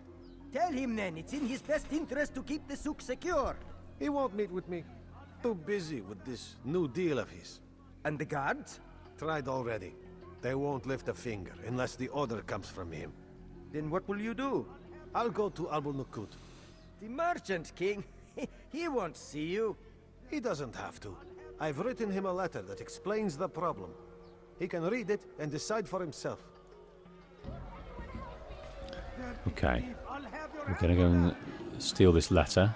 Tell him then, it's in his best interest to keep the souk secure. He won't meet with me. Too busy with this new deal of his. And the guards? Tried already. They won't lift a finger unless the order comes from him. Then what will you do? I'll go to Abu Nukut. The merchant king? He won't see you. He doesn't have to. I've written him a letter that explains the problem. He can read it and decide for himself. Okay. We're going to go and steal this letter.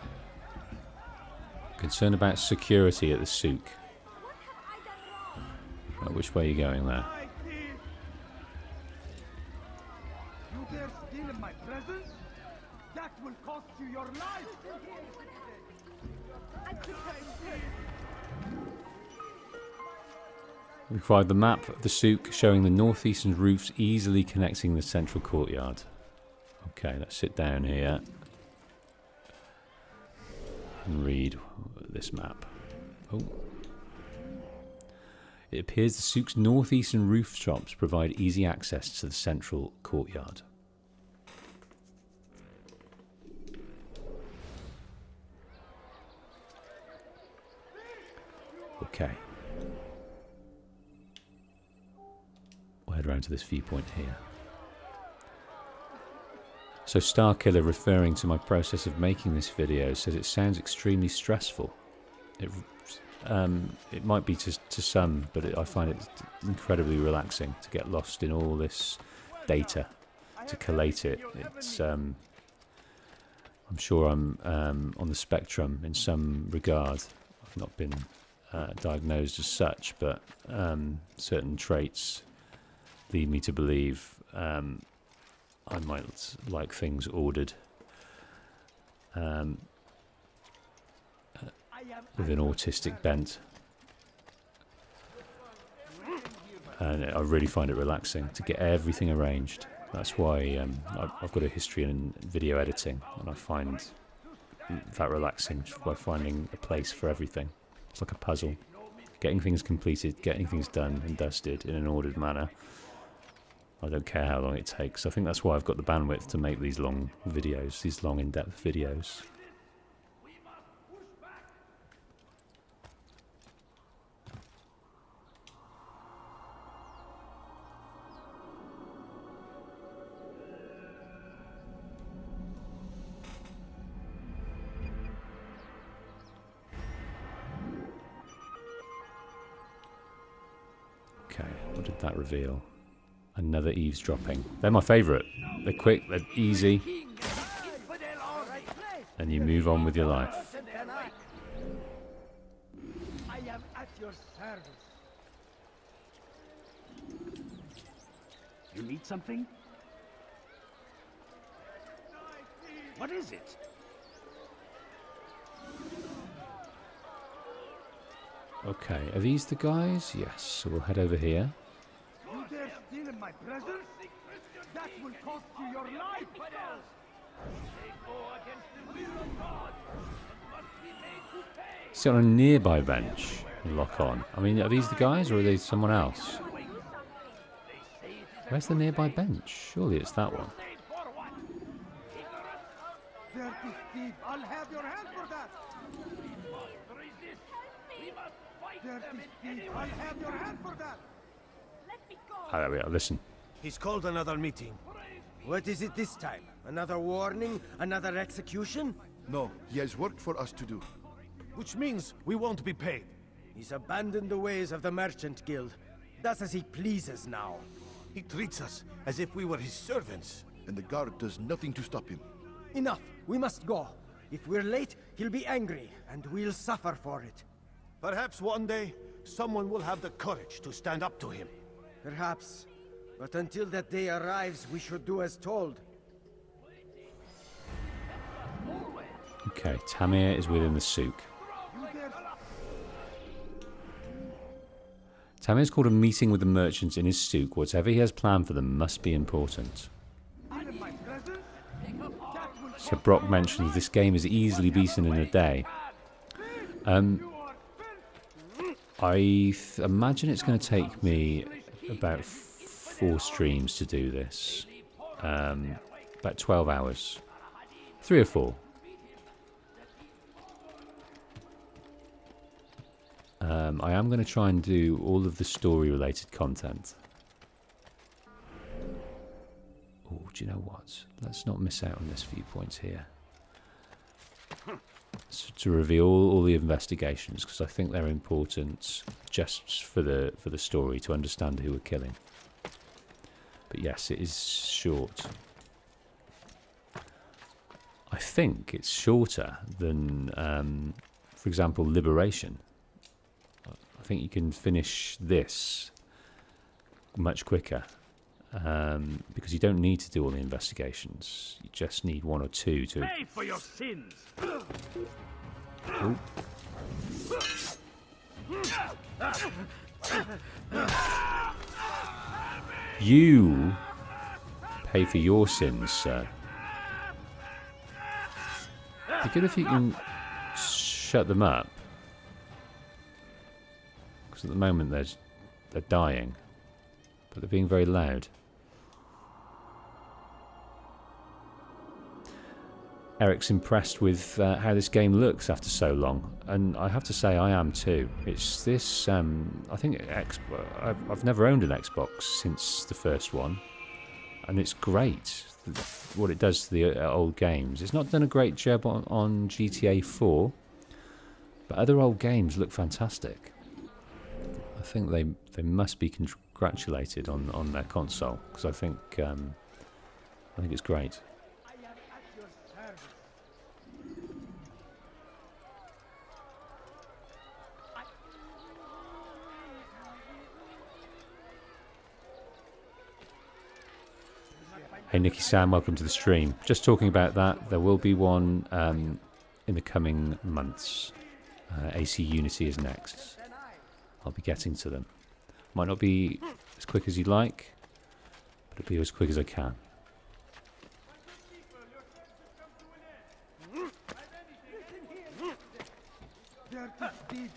Concerned about security at the souk. Which way are you going there? You dare steal in my presence? That will cost you your life! We provide the map of the souk showing the northeastern roofs easily connecting the central courtyard. Okay, let's sit down here and read this map. Oh. It appears the souk's northeastern rooftops provide easy access to the central courtyard. Okay. We'll head around to this viewpoint here. So Starkiller, referring to my process of making this video, says it sounds extremely stressful. It might be to some, but I find it incredibly relaxing to get lost in all this data, to collate it. It's I'm sure I'm on the spectrum in some regard. I've not been diagnosed as such, but certain traits lead me to believe I might like things ordered. With an autistic bent, and I really find it relaxing to get everything arranged. That's why I've got a history in video editing, and I find that relaxing just by finding a place for everything. It's like a puzzle, getting things completed, getting things done and dusted in an ordered manner. I don't care how long it takes. I think that's why I've got the bandwidth to make these long videos, these long in-depth videos. Okay, what did that reveal? Another eavesdropping. They're my favourite. They're quick, they're easy, and you move on with your life. I am at your service. You need something? What is it? Okay, are these the guys? Yes, so we'll head over here. You dare steal in my presence? That will cost you your life! Sit on a nearby bench and lock on. I mean, are these the guys or are they someone else? Where's the nearby bench? Surely it's that one. Dirty thief, I'll have your hand for that! Dirty thief, I'll have your hand for that! Ah, there we are, listen. He's called another meeting. What is it this time? Another warning? Another execution? No, he has work for us to do. Which means we won't be paid. He's abandoned the ways of the Merchant Guild. Does as he pleases now. He treats us as if we were his servants. And the guard does nothing to stop him. Enough! We must go. If we're late, he'll be angry, and we'll suffer for it. Perhaps one day, someone will have the courage to stand up to him. Perhaps. But until that day arrives, we should do as told. Okay, Tamir is within the souk. Tamir's called a meeting with the merchants in his souk. Whatever he has planned for them must be important. So Brock mentions this game is easily beaten in a day. I imagine it's going to take me about 4 streams to do this. About 12 hours. 3 or 4. I am going to try and do all of the story-related content. Oh, do you know what? Let's not miss out on this viewpoint here. To reveal all the investigations, because I think they're important just for the story to understand who we're killing. But yes, it is short. I think it's shorter than, for example, Liberation. I think you can finish this much quicker because you don't need to do all the investigations. You just need 1 or 2 to. Pay for your sins. Oh. You pay for your sins, sir. It'd be good if you can shut them up. Because at the moment they're dying. But they're being very loud. Eric's impressed with how this game looks after so long, and I have to say I am too. It's this, I think I've never owned an Xbox since the first one, and it's great what it does to the old games. It's not done a great job on GTA 4, but other old games look fantastic. I think they must be congratulated on their console, because I think it's great. Hey Nicky Sam, welcome to the stream. Just talking about that, there will be one in the coming months. AC Unity is next. I'll be getting to them. Might not be as quick as you'd like, but it'll be as quick as I can.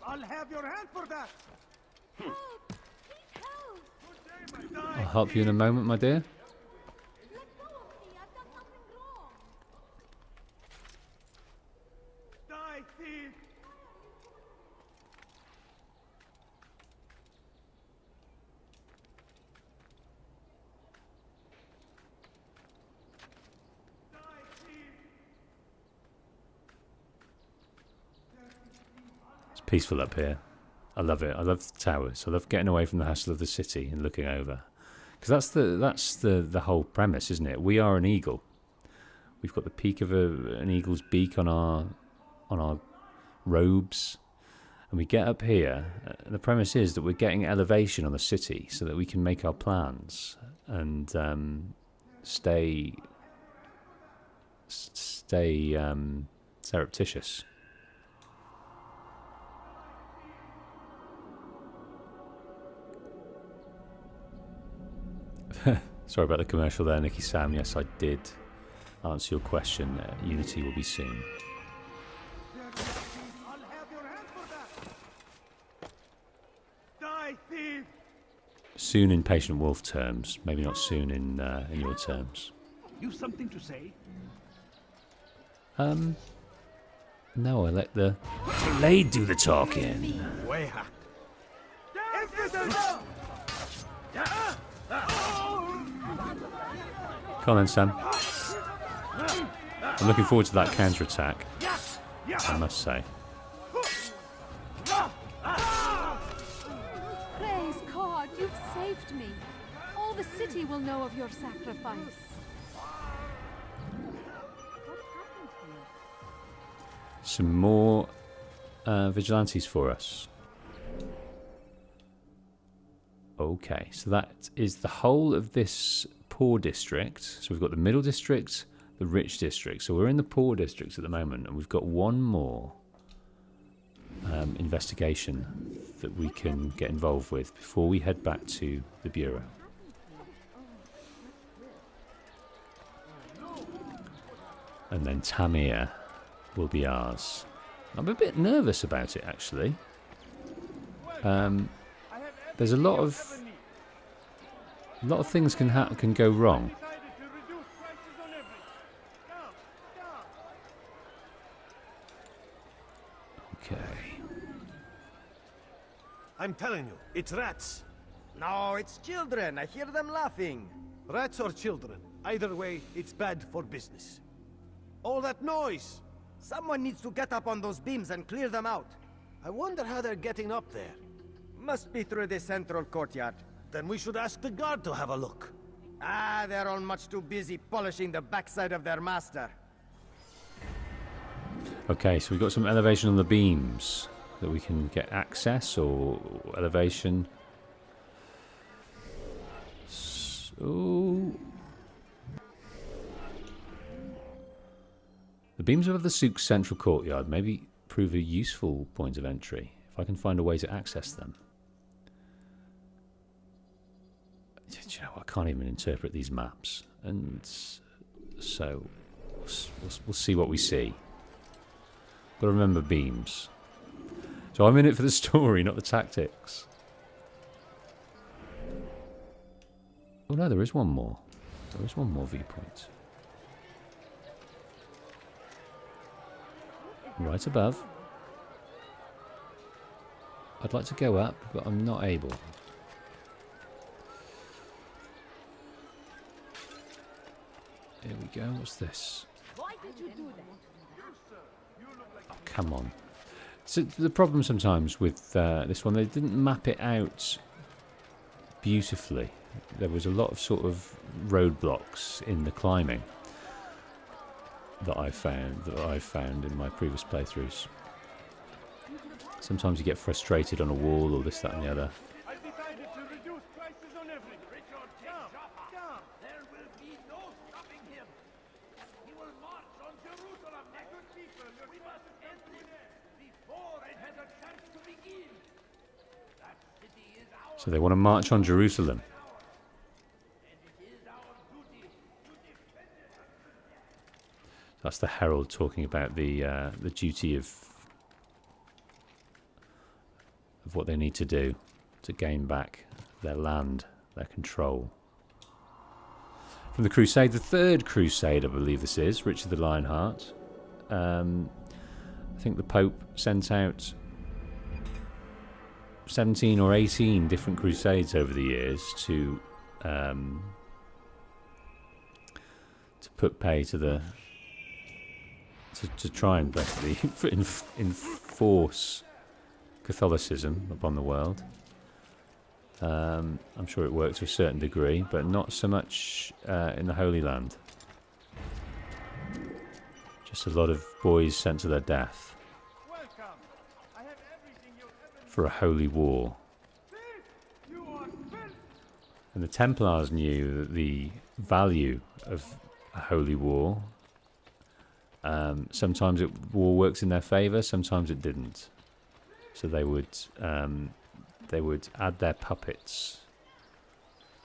I'll have your hand for that. I'll help you in a moment, my dear. Peaceful up here. I love it. I love the towers. I love getting away from the hassle of the city and looking over. Because that's the whole premise, isn't it? We are an eagle. We've got the peak of an eagle's beak on our robes, and we get up here. And the premise is that we're getting elevation on the city so that we can make our plans and stay surreptitious. Sorry about the commercial there, Nicky Sam. Yes, I did answer your question. Unity will be soon. Soon in Patient Wolf terms, maybe not soon in your terms. You something to say? No, I let the blade do the talking. Come on then, Sam. I'm looking forward to that counter-attack, I must say. Praise God, you've saved me. All the city will know of your sacrifice. Some more vigilantes for us. Okay, so that is the whole of this poor district. So we've got the middle district, the rich district. So we're in the poor district at the moment, and we've got one more. investigation that we can get involved with before we head back to the Bureau. And then Tamir will be ours. I'm a bit nervous about it, actually. There's a lot of things can go wrong. Okay. I'm telling you, it's rats. No, it's children. I hear them laughing. Rats or children. Either way, it's bad for business. All that noise! Someone needs to get up on those beams and clear them out. I wonder how they're getting up there. Must be through the central courtyard. Then we should ask the guard to have a look. Ah, they're all much too busy polishing the backside of their master. Okay, so we've got some elevation on the beams that we can get access or elevation. So the beams above the souk's central courtyard maybe prove a useful point of entry if I can find a way to access them. Do you know, I can't even interpret these maps, and so we'll see what we see. Got to remember beams. So I'm in it for the story, not the tactics. Oh no, there is one more. There is one more viewpoint. Right above. I'd like to go up, but I'm not able. Here we go. What's this? Why did you do that? Oh, come on. So the problem sometimes with this one, they didn't map it out beautifully. There was a lot of sort of roadblocks in the climbing that I found in my previous playthroughs. Sometimes you get frustrated on a wall or this, that and the other. I decided to reduce prices on everything. Richard, there will be no stopping him. He will march on Jerusalem. Good people, we must end it before it has a chance to begin. That city is ours. So they want to march on Jerusalem. That's the herald talking about the duty of what they need to do to gain back their land, their control. From the Crusade, the Third Crusade, I believe this is, Richard the Lionheart. I think the Pope sent out 17 or 18 different crusades over the years to put pay to the to try and basically enforce Catholicism upon the world. I'm sure it worked to a certain degree, but not so much in the Holy Land. Just a lot of boys sent to their death for a holy war. And the Templars knew that the value of a holy war. Sometimes war works in their favour, sometimes it didn't. So they would add their puppets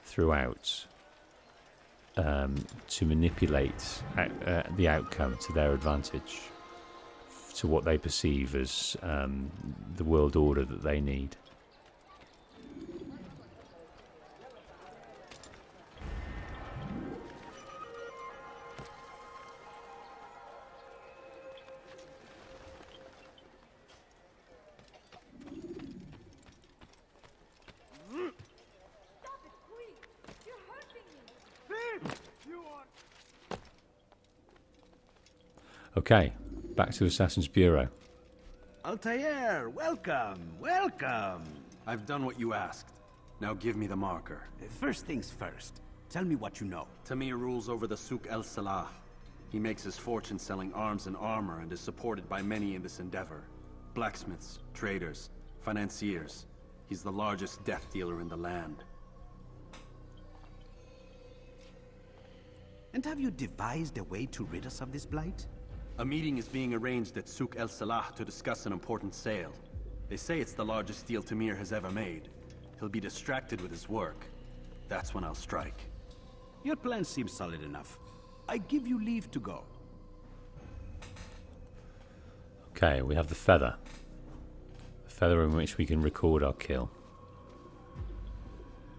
throughout to manipulate the outcome to their advantage, to what they perceive as the world order that they need. Okay, back to Assassin's Bureau. Altair, welcome, welcome. I've done what you asked. Now give me the marker. First things first. Tell me what you know. Tamir rules over the Souk El Salah. He makes his fortune selling arms and armor and is supported by many in this endeavor. Blacksmiths, traders, financiers. He's the largest death dealer in the land. And have you devised a way to rid us of this blight? A meeting is being arranged at Souk El Salah to discuss an important sale. They say it's the largest deal Tamir has ever made. He'll be distracted with his work. That's when I'll strike. Your plan seems solid enough. I give you leave to go. Okay, we have the feather. The feather in which we can record our kill.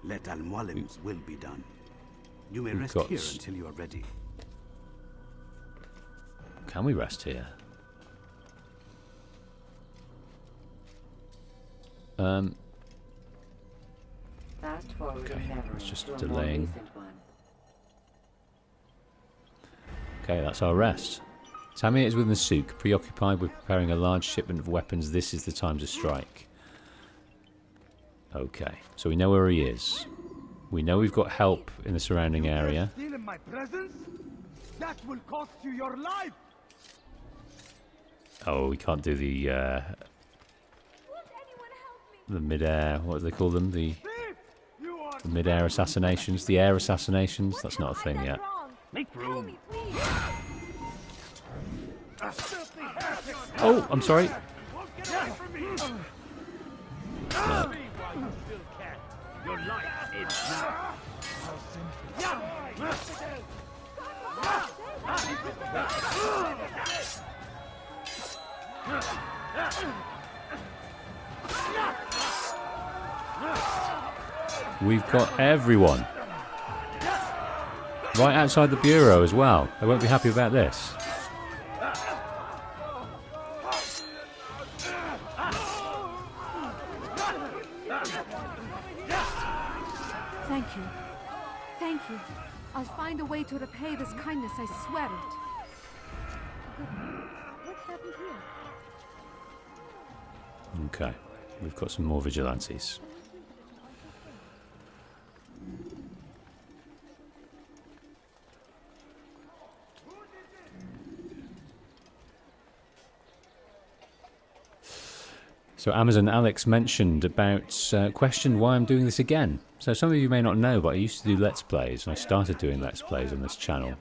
Let Al-Mualim's will be done. You may We've rest got here until you are ready. Can we rest here? Fast forward Okay, memory it's just to a delaying. more recent one. Okay, that's our rest. Tamir is within the souk, preoccupied with preparing a large shipment of weapons. This is the time to strike. Okay, so we know where he is. We know we've got help in the surrounding area. Still in my presence? That will cost you your life. Oh, we can't do the mid-air, what do they call them? The mid-air assassinations, the air assassinations. That's not a thing yet. Make room. Oh, I'm sorry. Your life is now. We've got everyone. Right outside the bureau as well. They won't be happy about this. Thank you. Thank you. I'll find a way to repay this kindness, I swear it. What happened here? Okay, we've got some more vigilantes. So Amazon Alex mentioned about, questioned why I'm doing this again. So some of you may not know, but I used to do Let's Plays, and I started doing Let's Plays on this channel.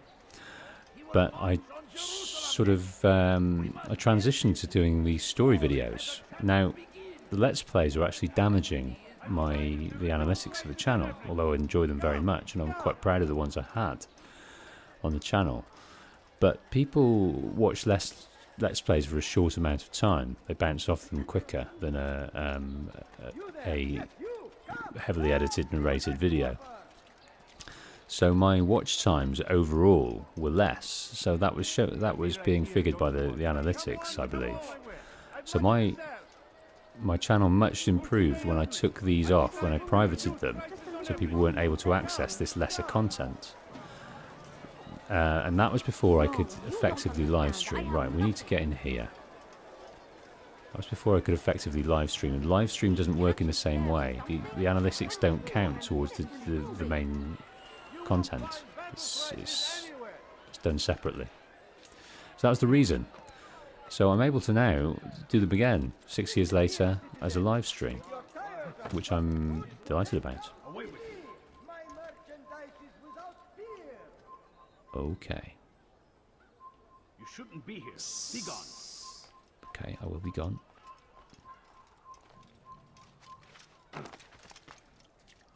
But I sort of, I transitioned to doing these story videos. Now, the Let's Plays are actually damaging the analytics of the channel, although I enjoy them very much, and I'm quite proud of the ones I had on the channel. But people watch Let's Plays for a short amount of time. They bounce off them quicker than a heavily edited, narrated video. So my watch times overall were less. So that was being figured by the analytics, I believe. So my channel much improved when I took these off, when I privated them, so people weren't able to access this lesser content. And that was before I could effectively live stream. Right, we need to get in here. That was before I could effectively live stream. And live stream doesn't work in the same way. The analytics don't count towards the main content. It's done separately. So that was the reason. So I'm able to now do them again 6 years later as a live stream, which I'm delighted about. Okay. You shouldn't be here. Be gone. Okay, I will be gone.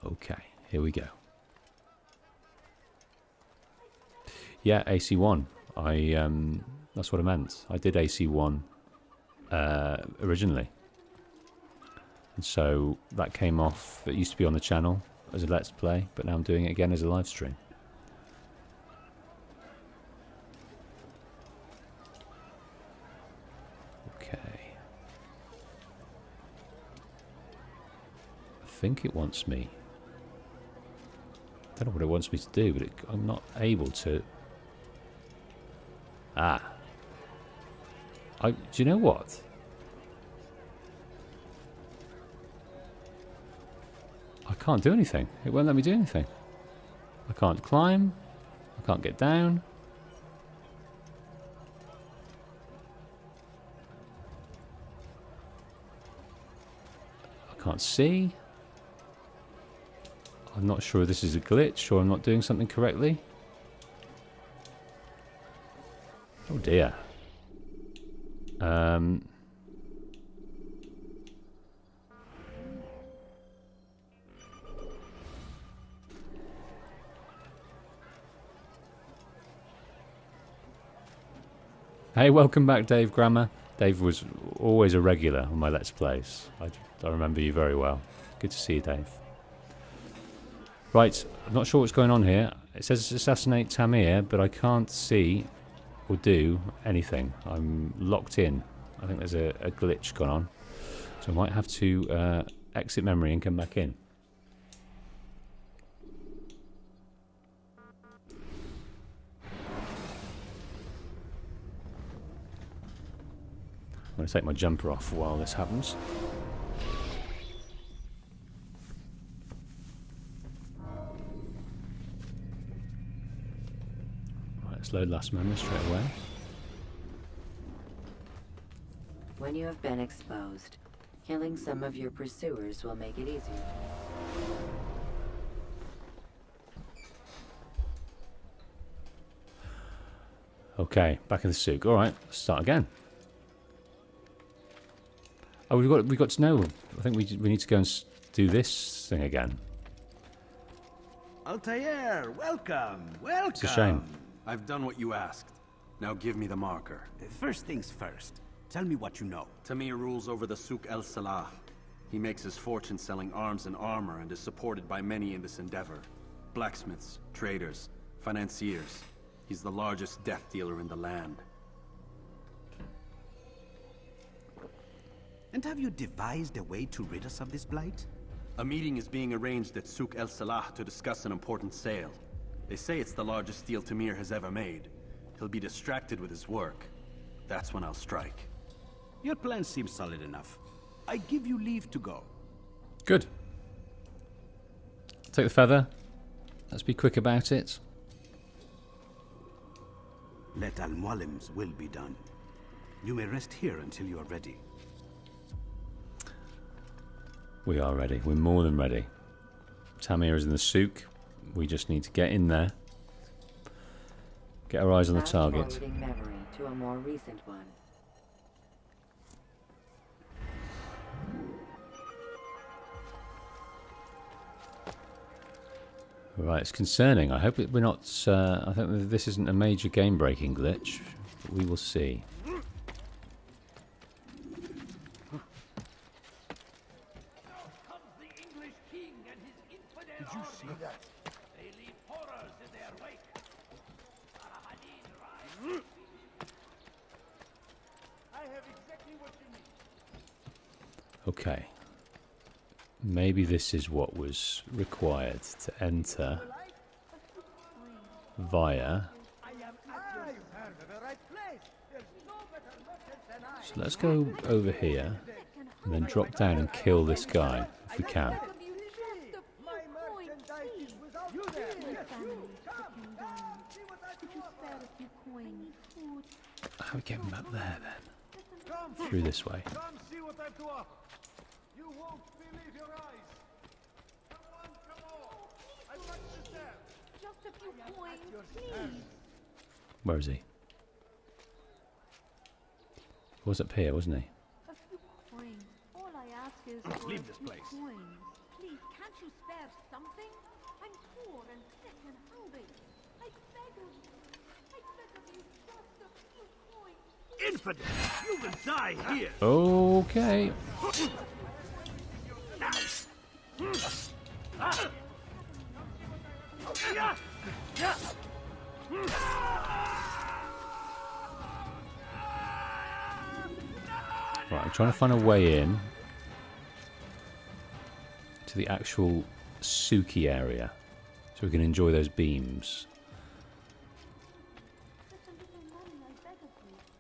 Okay, here we go. Yeah, AC1. That's what I meant. I did AC1 originally. And so that came off. It used to be on the channel as a Let's Play, but now I'm doing it again as a live stream. I think it wants me. I don't know what it wants me to do, but I'm not able to. Ah. Do you know what? I can't do anything. It won't let me do anything. I can't climb. I can't get down. I can't see. I'm not sure if this is a glitch or I'm not doing something correctly. Oh dear. Hey, welcome back, Dave Grammer. Dave was always a regular on my Let's Plays. I remember you very well. Good to see you, Dave. Right, I'm not sure what's going on here. It says assassinate Tamir, but I can't see or do anything. I'm locked in. I think there's a glitch gone on. So I might have to exit memory and come back in. I'm going to take my jumper off while this happens. Right, let's load last memory straight away. When you have been exposed, killing some of your pursuers will make it easier. Okay, back in the souk. All right, let's start again. Oh, we got to know. I think we need to go and do this thing again. Altair, welcome, welcome. It's a shame. I've done what you asked. Now give me the marker. First things first. Tell me what you know. Tamir rules over the souk El Salah. He makes his fortune selling arms and armor and is supported by many in this endeavor. Blacksmiths, traders, financiers. He's the largest death dealer in the land. And have you devised a way to rid us of this blight? A meeting is being arranged at souk El Salah to discuss an important sale. They say it's the largest deal Tamir has ever made. He'll be distracted with his work. That's when I'll strike. Your plan seems solid enough. I give you leave to go. Good. Take the feather. Let's be quick about it. Let Al-Mualim's will be done. You may rest here until you are ready. We are ready. We're more than ready. Tamir is in the souk. We just need to get in there. Get our eyes on the target. Fast-forwarding memory to a more recent one. Right, it's concerning. I hope we're not... I think that this isn't a major game-breaking glitch. But we will see. Did you see that? They leave horrors in their wake. I have exactly what you need. Okay. Maybe this is what was required to enter via... So let's go over here and then drop down and kill this guy if we can. How do we get him back there then? Through this way. Come see what I have to offer. You won't believe your eyes. Come on. I got you there. Just a few coins, please. Where is he? He was up here, wasn't he? A few coins. All I ask is for Leave a this few place. coins. Please, can't you spare something? I'm poor and sick and hungry. I beg of you. I beg of you, just a few coins. Infidel! You will die here! Okay. Right, I'm trying to find a way in to the actual souky area so we can enjoy those beams.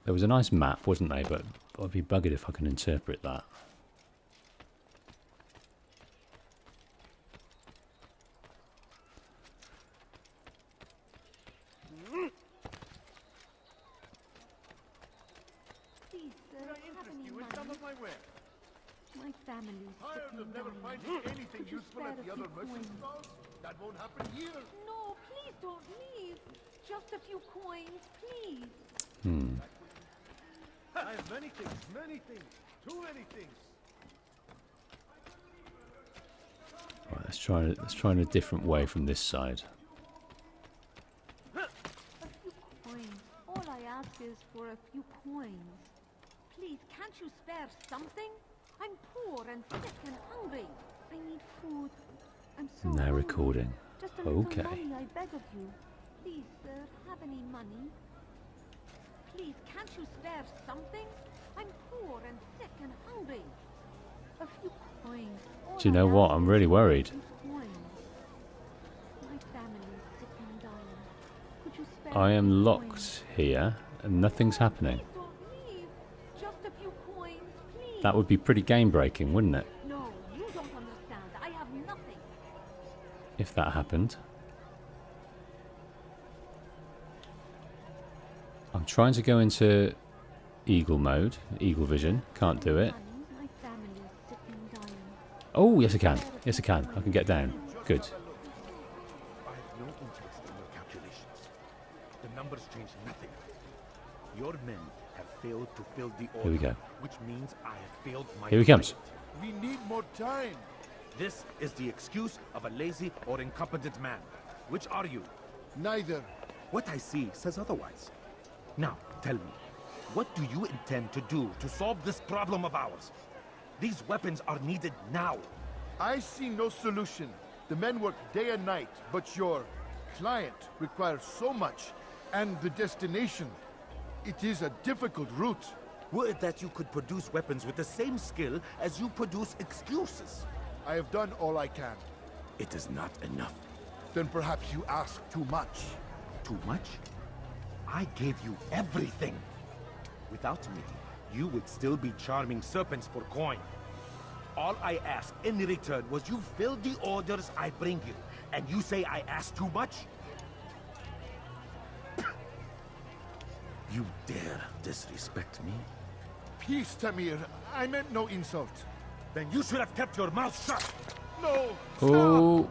There was a nice map, wasn't there? But I'd be buggered if I can interpret that. Please, sir, Can I have interest any you in money? some of my wares? My family's Tired sick of and never dying. finding anything Could you useful spare at a the other few merchant coins? stalls? That won't happen here. No, please don't leave. Just a few coins, please. I have many things. Too many things. Right, let's try in a different way from this side. A few coins. All All I ask is for a few coins. Please, can't you spare something? I'm poor and sick and hungry. I need food. I'm so Now hungry. recording. Just a little Okay. money, I beg of you. Please, sir, have any money? Please, can't you spare something? I'm poor and sick and hungry. A few coins. All Do you I know what? ask I'm is really for a worried. few coins. My family is sick and dying. Could you spare I a am few locked coins? here and nothing's happening. Please don't leave. Just a few coins, please. That would be pretty game breaking, wouldn't it? No, you don't understand. I have nothing. If that happened. I'm trying to go into eagle mode, eagle vision. Can't do it. My family is sick and dying. Oh, yes I can. Yes I can. I can get down. Good. I have no interest in your calculations. The numbers change nothing. Your men have failed to fill the order. Here we go. Which means I have failed my Here he comes. We need more time. This is the excuse of a lazy or incompetent man. Which are you? Neither. What I see says otherwise. Now, tell me, what do you intend to do to solve this problem of ours? These weapons are needed now. I see no solution. The men work day and night, but your client requires so much, and the destination. It is a difficult route. Were it that you could produce weapons with the same skill as you produce excuses. I have done all I can. It is not enough. Then perhaps you ask too much. Too much? I gave you everything. Without me, you would still be charming serpents for coin. All I asked in return was you fill the orders I bring you. And you say I asked too much? You dare disrespect me? Peace, Tamir. I meant no insult. Then you should have kept your mouth shut. No! Oh,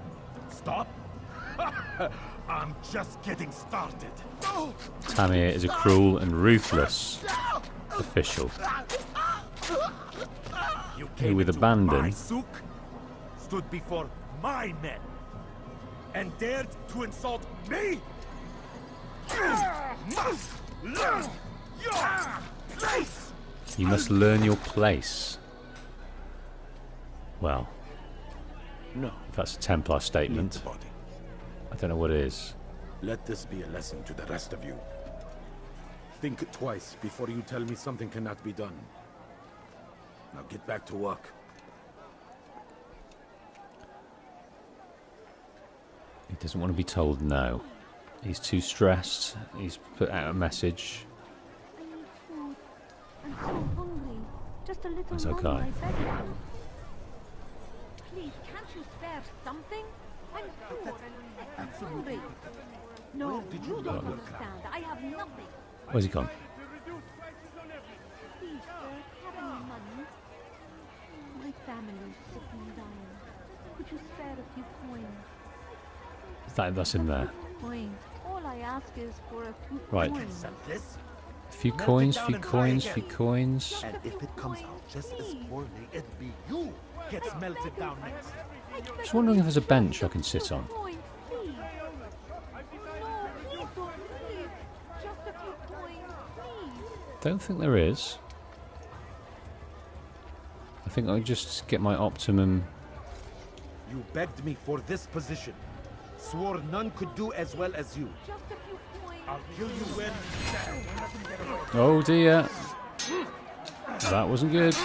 Stop? I'm just getting started. No! Tamir is a cruel and ruthless official You who, with into my abandon, souk, stood before my men, and dared to insult me? You must learn your place. Well, No. if that's a Templar Leave statement, the body. I don't know what it is. Let this be a lesson to the rest of you. Think twice before you tell me something cannot be done. Now get back to work. He doesn't want to be told no. He's too stressed. He's put out a message. I need food. I'm so hungry. Just a little That's money, okay. I beg of you. Please, can't you spare something? I'm poor and sick and hungry. No, you don't understand. I have nothing. Where's he gone? Please, sir, have any money? My family is sick and dying. Could you spare a few coins? That's in there. Coins. All I ask is for a few Right. coins. This? A few coins, few coins, few coins. And if it comes out just as poorly, it'll be you gets melted down next. Just wondering if there's a bench I can sit on. Coins, please. No, please don't leave. Just a few coins, please. Don't think there is. I think I'll just get my optimum. You begged me for this position. Swore none could do as well as you. Just a few coins. I'll kill you where you stand. Oh dear. That wasn't good.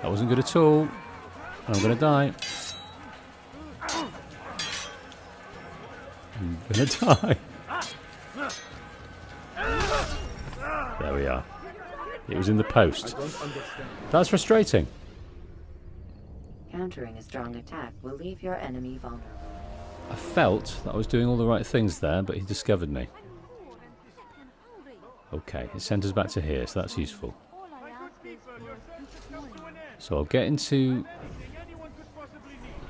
That wasn't good at all. I'm gonna die. I'm gonna die. There we are. It was in the post. That's frustrating. Countering a strong attack will leave your enemy vulnerable. I felt that I was doing all the right things there, but he discovered me. Okay, it sent us back to here, so that's useful. So I'll get into...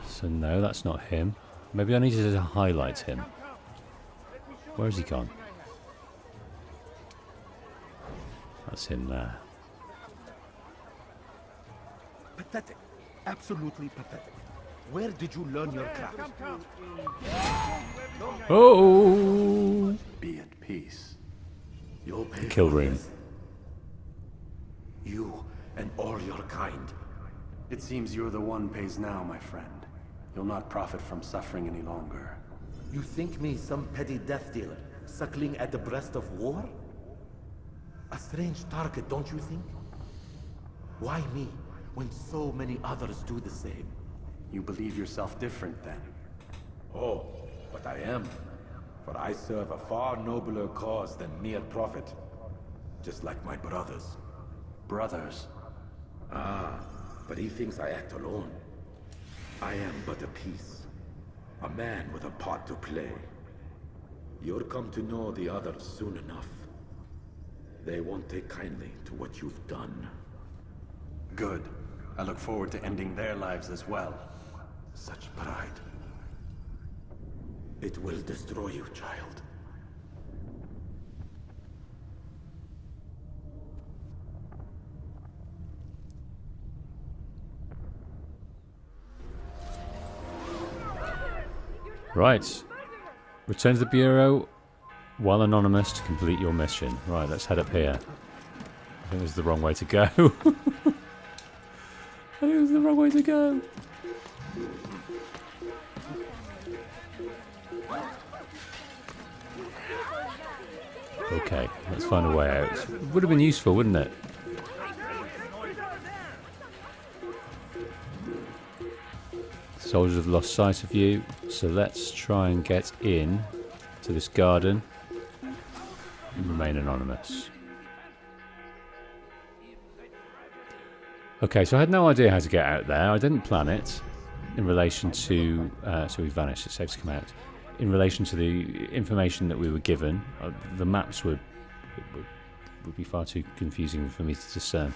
So no, that's not him. Maybe I needed to highlight him. Where has he gone? That's him there. Pathetic. Absolutely pathetic. Where did you learn your craft? Oh! Be at peace. You'll pay Kill for room. this. You and all your kind. It seems you're the one pays now, my friend. You'll not profit from suffering any longer. You think me some petty death dealer, suckling at the breast of war? A strange target, don't you think? Why me, when so many others do the same? You believe yourself different, then? Oh, but I am. For I serve a far nobler cause than mere profit. Just like my brothers. Brothers? Ah, but he thinks I act alone. I am but a piece. A man with a part to play. You'll come to know the others soon enough. They won't take kindly to what you've done. Good. I look forward to ending their lives as well. Such pride. It will destroy you, child. Right. Return to the Bureau while anonymous to complete your mission. Right, let's head up here. I think this is the wrong way to go. I think it was the wrong way to go. Okay, let's find a way out. Would have been useful, wouldn't it? Soldiers have lost sight of you, so let's try and get in to this garden and remain anonymous. Okay, so I had no idea how to get out there. I didn't plan it in relation to... so we vanished, it's safe to come out. In relation to the information that we were given, the maps would be far too confusing for me to discern.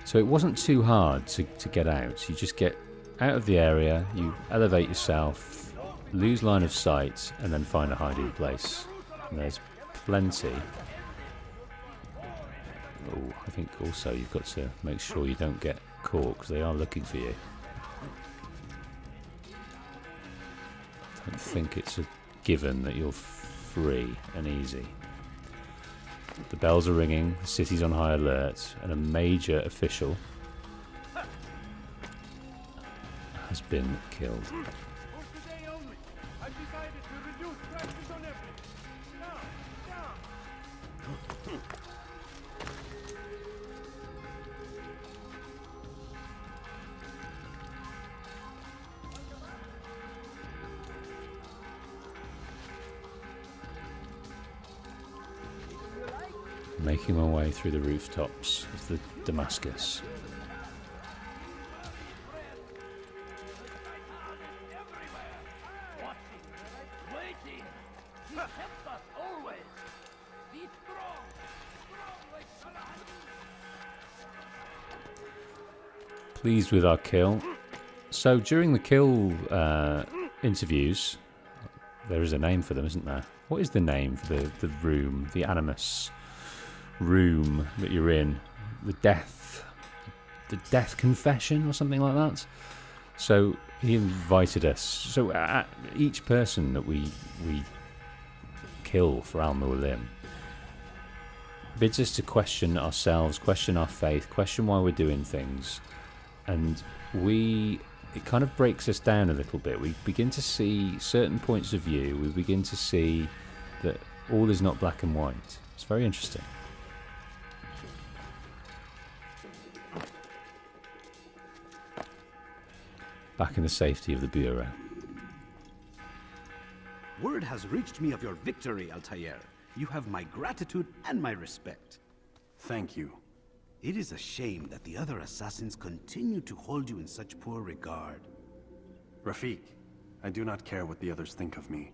So it wasn't too hard to get out. You just get out of the area, you elevate yourself, lose line of sight, and then find a hiding place. And there's plenty. Oh, I think also you've got to make sure you don't get caught, because they are looking for you. I don't think it's a given that you're free and easy. The bells are ringing, the city's on high alert, and a major official has been killed. Making my way through the rooftops of the Damascus. Pleased with our kill. So during the kill interviews, there is a name for them, isn't there? What is the name for the room, the Animus room that you're in? The death confession or something like that. So he invited us. So each person that we kill for Al-Mualim bids us to question ourselves, question our faith, question why we're doing things, and it kind of breaks us down a little bit. We begin to see certain points of view. We begin to see that all is not black and white. It's very interesting. Back in the safety of the Bureau. Word has reached me of your victory, Altair. You have my gratitude and my respect. Thank you. It is a shame that the other assassins continue to hold you in such poor regard. Rafiq, I do not care what the others think of me.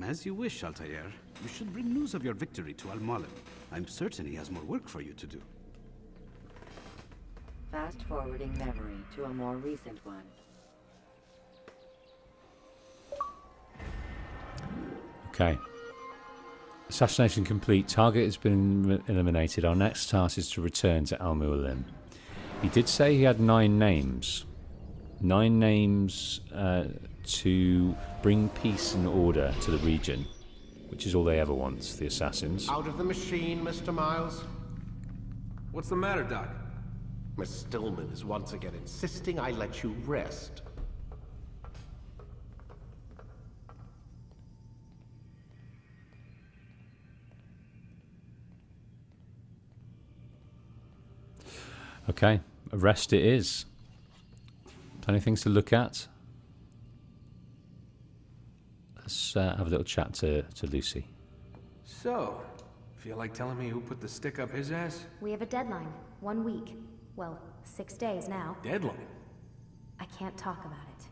As you wish, Altair. You should bring news of your victory to Al-Mualim. I'm certain he has more work for you to do. Fast-forwarding memory to a more recent one. Okay. Assassination complete. Target has been eliminated. Our next task is to return to Al-Mualim. He did say he had 9 names. 9 names to bring peace and order to the region, which is all they ever want, the assassins. Out of the machine, Mr. Miles. What's the matter, Doc? Miss Stillman is once again insisting I let you rest. Okay, arrest it is. Plenty of things to look at. Let's have a little chat to Lucy. So, feel like telling me who put the stick up his ass? We have a deadline. 1 week. Well, 6 days now. Deadline? I can't talk about it.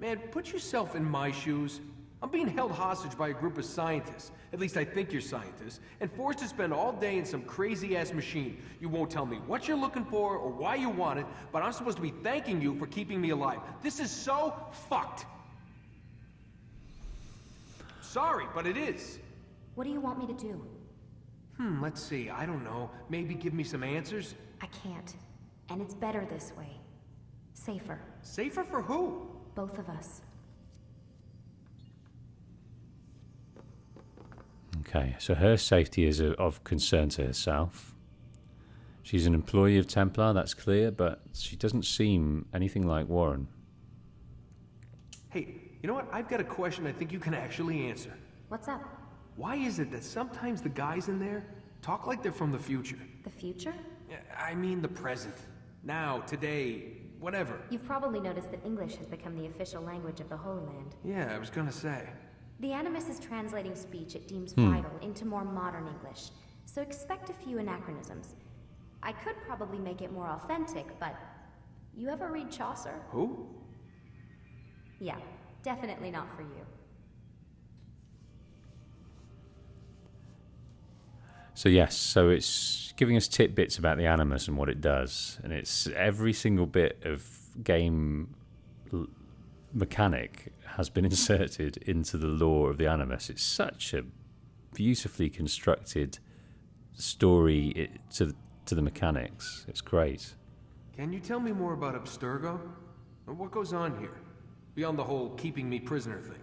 Man, put yourself in my shoes. I'm being held hostage by a group of scientists. At least I think you're scientists. And forced to spend all day in some crazy-ass machine. You won't tell me what you're looking for or why you want it, but I'm supposed to be thanking you for keeping me alive. This is so fucked. Sorry, but it is. What do you want me to do? Let's see. I don't know. Maybe give me some answers? I can't. And it's better this way. Safer. Safer for who? Both of us. Okay, so her safety is of concern to herself. She's an employee of Templar, that's clear, but she doesn't seem anything like Warren. Hey, you know what? I've got a question I think you can actually answer. What's up? Why is it that sometimes the guys in there talk like they're from the future? The future? I mean the present. Now, today, whatever. You've probably noticed that English has become the official language of the Holy Land. Yeah, I was gonna say. The Animus is translating speech it deems vital into more modern English, so expect a few anachronisms. I could probably make it more authentic, but... You ever read Chaucer? Who? Yeah, definitely not for you. So yes, so it's giving us tidbits about the Animus and what it does, and it's every single bit of game mechanic has been inserted into the lore of the Animus. It's such a beautifully constructed story to the mechanics. It's great. Can you tell me more about Abstergo? What goes on here? Beyond the whole keeping me prisoner thing.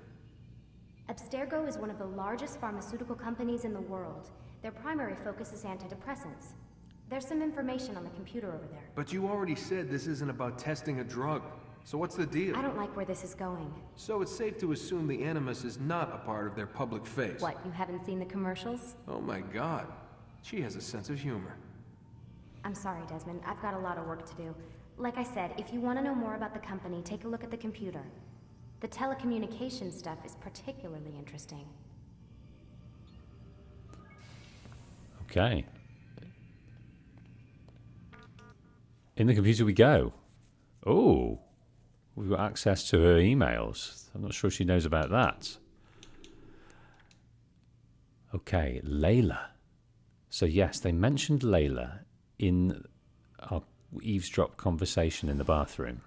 Abstergo is one of the largest pharmaceutical companies in the world. Their primary focus is antidepressants. There's some information on the computer over there. But you already said this isn't about testing a drug. So what's the deal? I don't like where this is going. So it's safe to assume the Animus is not a part of their public face. What, you haven't seen the commercials? Oh my god. She has a sense of humor. I'm sorry, Desmond. I've got a lot of work to do. Like I said, if you want to know more about the company, take a look at the computer. The telecommunications stuff is particularly interesting. Okay. In the computer we go. Oh, we've got access to her emails. I'm not sure she knows about that. Okay, Layla. So yes, they mentioned Layla in our eavesdrop conversation in the bathroom.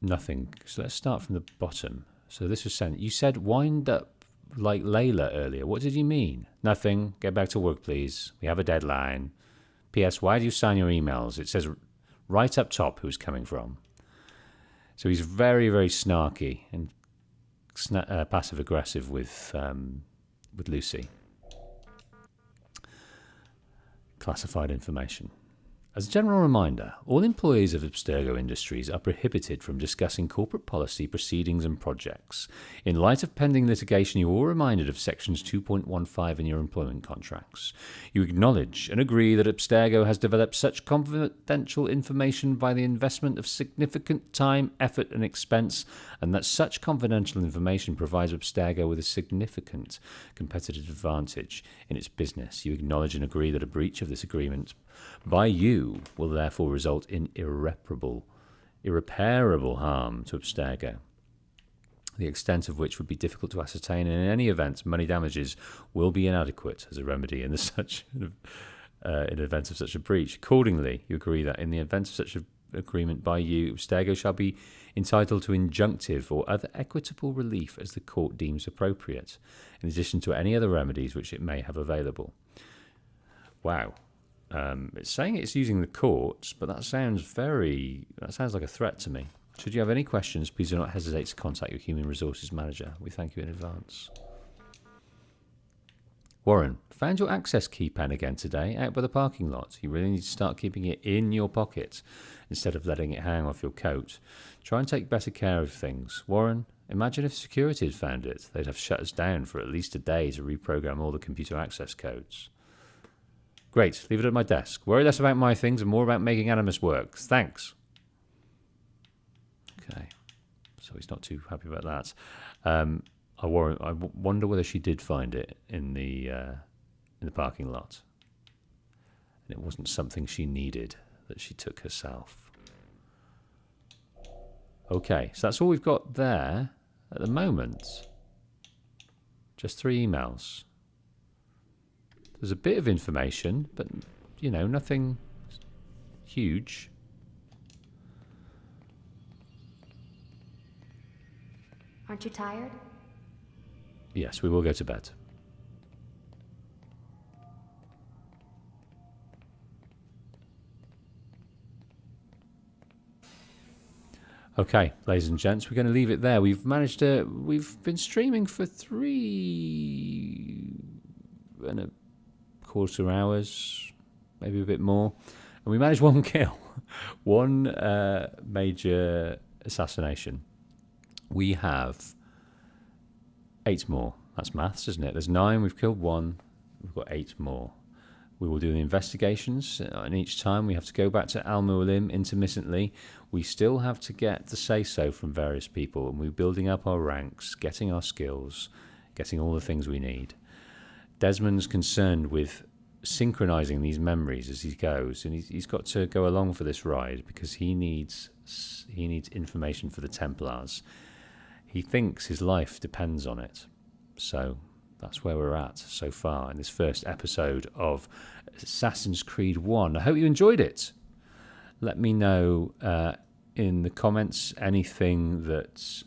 Nothing. So let's start from the bottom. So this was sent. You said wind up like Layla earlier. What did you mean? Nothing. Get back to work, please. We have a deadline. P.S. Why do you sign your emails? It says right up top who's coming from. So he's very, very snarky and passive-aggressive with Lucy. Classified information. As a general reminder, all employees of Abstergo Industries are prohibited from discussing corporate policy, proceedings and projects. In light of pending litigation, you are all reminded of sections 2.15 in your employment contracts. You acknowledge and agree that Abstergo has developed such confidential information by the investment of significant time, effort and expense, and that such confidential information provides Abstergo with a significant competitive advantage in its business. You acknowledge and agree that a breach of this agreement by you will therefore result in irreparable harm to Abstergo, the extent of which would be difficult to ascertain, and in any event, money damages will be inadequate as a remedy in event of such a breach. Accordingly, you agree that in the event of such an agreement by you, Abstergo shall be entitled to injunctive or other equitable relief as the court deems appropriate, in addition to any other remedies which it may have available. Wow. It's saying it's using the courts, but that sounds like a threat to me. Should you have any questions, please do not hesitate to contact your human resources manager. We thank you in advance. Warren, found your access key pen again today out by the parking lot. You really need to start keeping it in your pocket instead of letting it hang off your coat. Try and take better care of things. Warren, imagine if security had found it. They'd have shut us down for at least a day to reprogram all the computer access codes. Great, leave it at my desk. Worry less about my things and more about making Animus work. Thanks. Okay, so he's not too happy about that. I wonder whether she did find it in the parking lot, and it wasn't something she needed that she took herself. Okay, so that's all we've got there at the moment. Just 3 emails. There's a bit of information, but, you know, nothing huge. Aren't you tired? Yes, we will go to bed. Okay, ladies and gents, we're going to leave it there. We've been streaming for 3.25 hours, maybe a bit more, and we managed 1 kill, 1 major assassination. We have 8 more. That's maths, isn't it? There's 9, we've killed 1, we've got 8 more. We will do the investigations, and each time we have to go back to Al Mualim intermittently. We still have to get the say-so from various people, and we're building up our ranks, getting our skills, getting all the things we need. Desmond's concerned with synchronizing these memories as he goes, and he's got to go along for this ride because he needs information for the Templars. He thinks his life depends on it. So that's where we're at so far in this first episode of Assassin's Creed 1. I hope you enjoyed it. Let me know in the comments anything that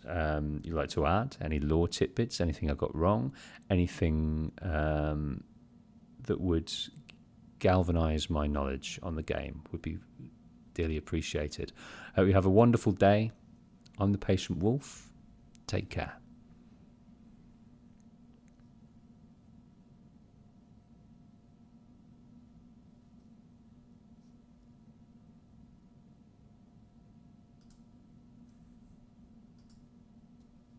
you'd like to add, any lore tidbits, anything I got wrong, anything that would galvanize my knowledge on the game would be dearly appreciated. I hope you have a wonderful day. I'm the Patient Wolf. Take care.